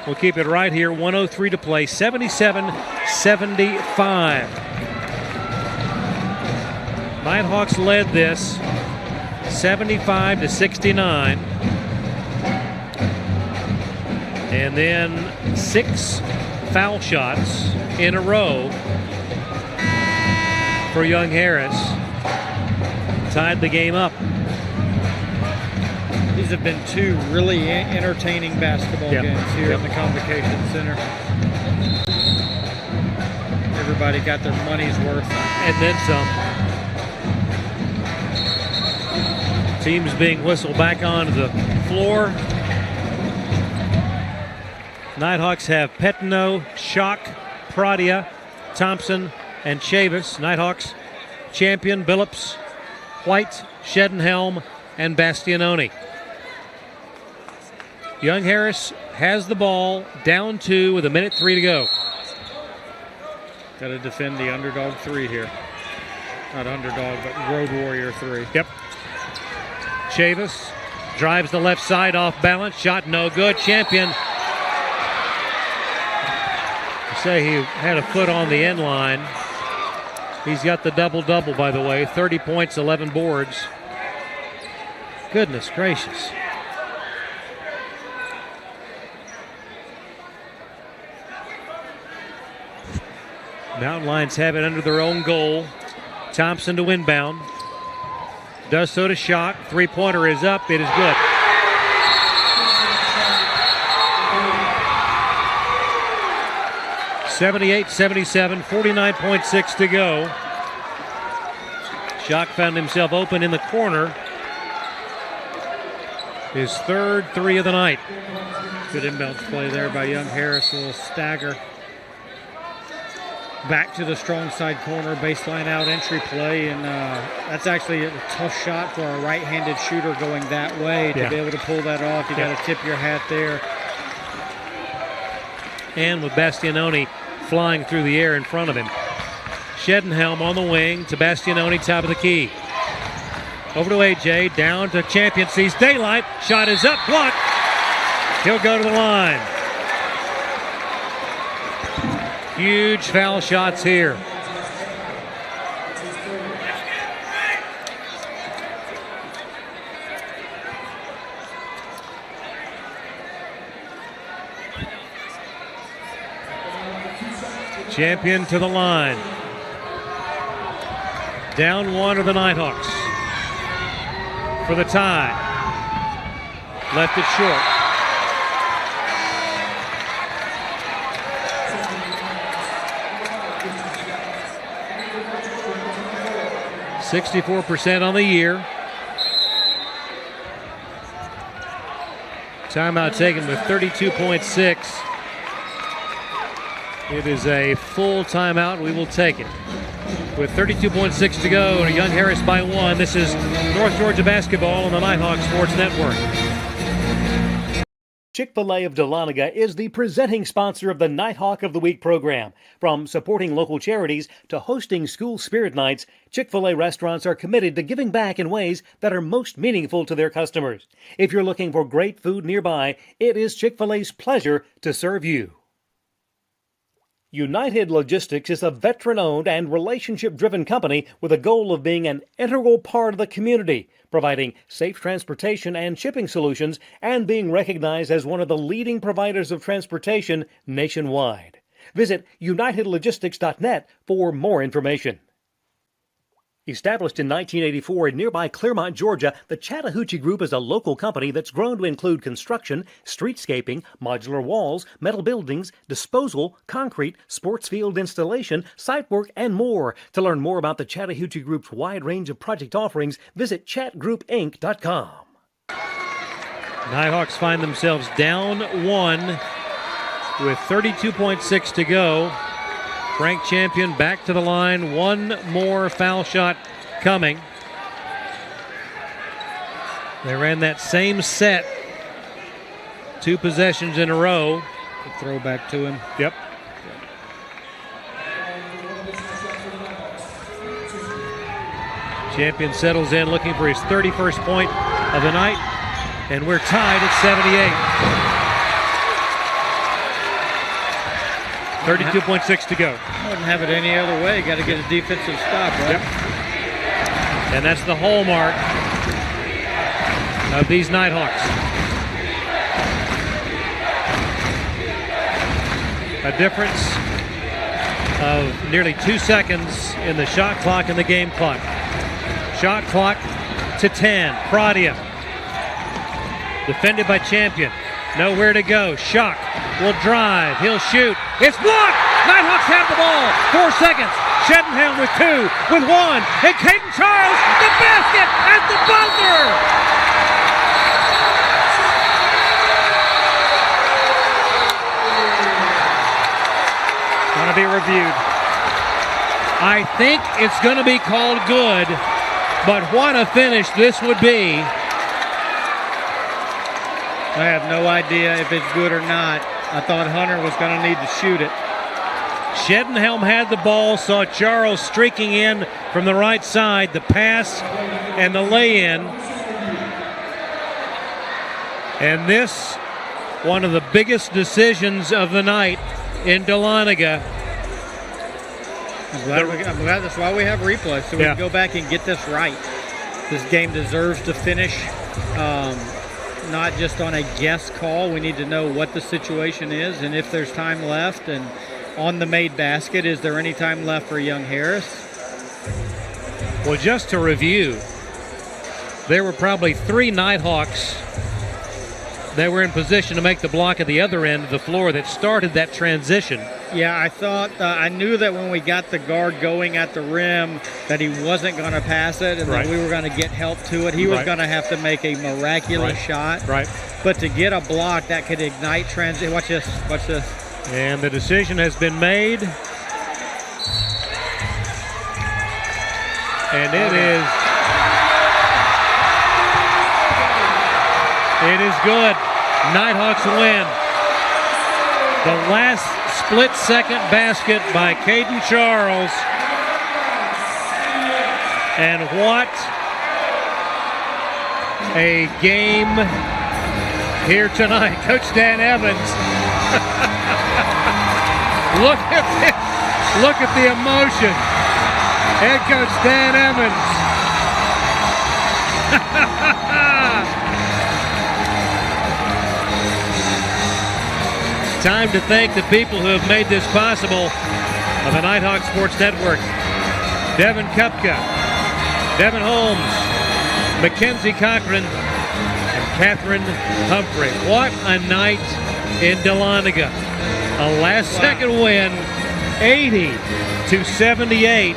We'll keep it right here. 1:03 to play. 77-75. Nighthawks led this 75-69. And then 6 foul shots in a row for Young Harris. Tied the game up. These have been 2 really entertaining basketball games here in the Convocation Center. Everybody got their money's worth. And then some. Teams being whistled back onto the floor. Nighthawks have Petno, Schock, Pradia, Thompson, and Chavis. Nighthawks, Champion, Billups, White, Shedenhelm, and Bastianoni. Young Harris has the ball, down 2 with 1:03 to go. Got to defend the underdog 3 here. Not underdog, but Road Warrior 3. Yep. Chavis drives the left side off balance. Shot no good. Champion. Say he had a foot on the end line. He's got the double-double, by the way. 30 points, 11 boards. Goodness gracious. Mountain Lions have it under their own goal. Thompson to inbound. Does so to Schock. Three-pointer is up. It is good. (78-77), 49.6 to go. Schock found himself open in the corner. His third 3 of the night. Good inbounds play there by Young Harris. A little stagger. Back to the strong side corner, baseline out entry play, and that's actually a tough shot for a right-handed shooter going that way. To be able to pull that off, you got to tip your hat there. And with Bastianoni flying through the air in front of him. Shedenhelm on the wing to Bastianoni, top of the key. Over to AJ, down to Champion, sees daylight. Shot is up, blocked. He'll go to the line. Huge foul shots here. Champion to the line. Down 1 of the Nighthawks for the tie. Left it short. (64% on the year. Timeout taken with 32.6. It is a full timeout. We will take it. With 32.6 to go, and Young Harris by 1. This is North Georgia basketball on the Nighthawk Sports Network. Chick-fil-A of Dahlonega is the presenting sponsor of the Nighthawk of the Week program. From supporting local charities to hosting school spirit nights, Chick-fil-A restaurants are committed to giving back in ways that are most meaningful to their customers. If you're looking for great food nearby, it is Chick-fil-A's pleasure to serve you. United Logistics is a veteran-owned and relationship-driven company with a goal of being an integral part of the community, providing safe transportation and shipping solutions, and being recognized as one of the leading providers of transportation nationwide. Visit unitedlogistics.net for more information. Established in 1984 in nearby Clermont, Georgia, the Chattahoochee Group is a local company that's grown to include construction, streetscaping, modular walls, metal buildings, disposal, concrete, sports field installation, site work, and more. To learn more about the Chattahoochee Group's wide range of project offerings, visit chatgroupinc.com. Nighthawks find themselves down 1 with 32.6 to go. Frank Champion back to the line. One more foul shot coming. They ran that same set 2 possessions in a row. A throwback to him. Yep. Champion settles in looking for his 31st point of the night, and we're tied at 78. 32.6 to go. Wouldn't have it any other way. Got to get a defensive stop, right? Yep. And that's the hallmark of these Nighthawks. A difference of nearly 2 seconds in the shot clock and the game clock. Shot clock to 10. Pradia. Defended by Champion. Nowhere to go. Shock will drive. He'll shoot. It's blocked! Nighthawks have the ball. 4 seconds. Shedenham with 2, with 1. And Caden Charles, the basket at the buzzer! Going to be reviewed. I think it's going to be called good, but what a finish this would be. I have no idea if it's good or not. I thought Hunter was going to need to shoot it. Shedenhelm had the ball, saw Charles streaking in from the right side, the pass and the lay-in. And this, one of the biggest decisions of the night in Dahlonega. I'm glad that's why we have replay, so we can go back and get this right. This game deserves to finish. Not just on a guess call. We need to know what the situation is and if there's time left. And on the made basket, is there any time left for Young Harris? Well, just to review, there were probably 3 Nighthawks that were in position to make the block at the other end of the floor that started that transition. Yeah, I thought, I knew that when we got the guard going at the rim that he wasn't going to pass it and that we were going to get help to it. He was going to have to make a miraculous shot. Right. But to get a block that could ignite transition. Watch this. Watch this. And the decision has been made. And it is good. Nighthawks win. The last split-second basket by Caden Charles. And what a game here tonight. Coach Dan Evans. Look at the emotion. Head coach Dan Evans. Time to thank the people who have made this possible on the Nighthawk Sports Network. Devin Kupka, Devin Holmes, Mackenzie Cochran, and Catherine Humphrey. What a night in Dahlonega. A last-second win, 80-78.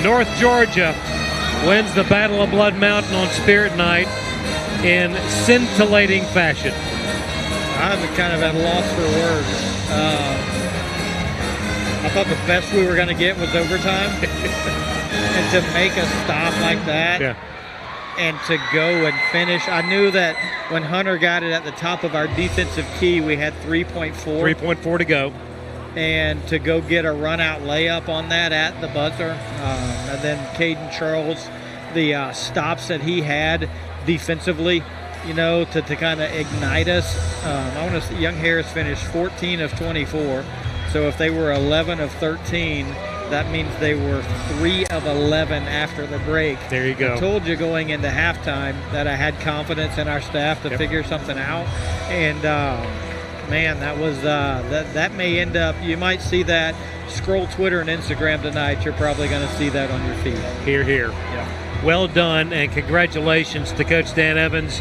North Georgia wins the Battle of Blood Mountain on Spirit Night in scintillating fashion. I'm kind of at a loss for words. I thought the best we were going to get was overtime. And to make a stop like that and to go and finish. I knew that when Hunter got it at the top of our defensive key, we had 3.4. 3.4 to go. And to go get a run-out layup on that at the buzzer. And then Caden Charles, the stops that he had defensively, you know, to kind of ignite us. I want to see Young Harris finished 14 of 24. So if they were 11 of 13, that means they were 3 of 11 after the break. There you go. I told you going into halftime that I had confidence in our staff to figure something out. And, man, that was that may end up, you might see that. Scroll Twitter and Instagram tonight. You're probably going to see that on your feed. Hear, hear. Yeah. Well done, and congratulations to Coach Dan Evans,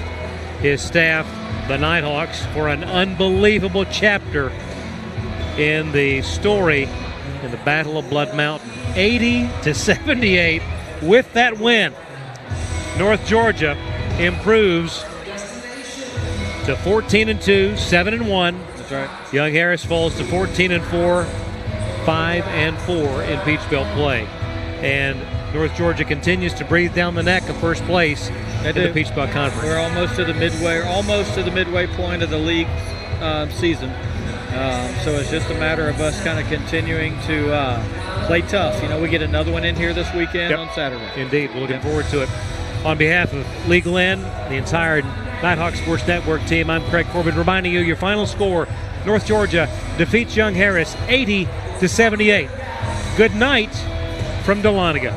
his staff, the Nighthawks, for an unbelievable chapter in the story in the Battle of Blood Mountain. 80-78 with that win. North Georgia improves to 14-2, 7-1. That's right. Young Harris falls to 14-4, 5-4 in Peach Belt play. And North Georgia continues to breathe down the neck of first place in the Peach Belt Conference. We're almost to the midway point of the league season. So it's just a matter of us kind of continuing to play tough. You know, we get another one in here this weekend on Saturday. Indeed, we're looking forward to it. On behalf of Lee Glenn, the entire Nighthawk Sports Network team, I'm Craig Corbin, reminding you your final score: North Georgia defeats Young Harris 80-78. Good night from Dahlonega.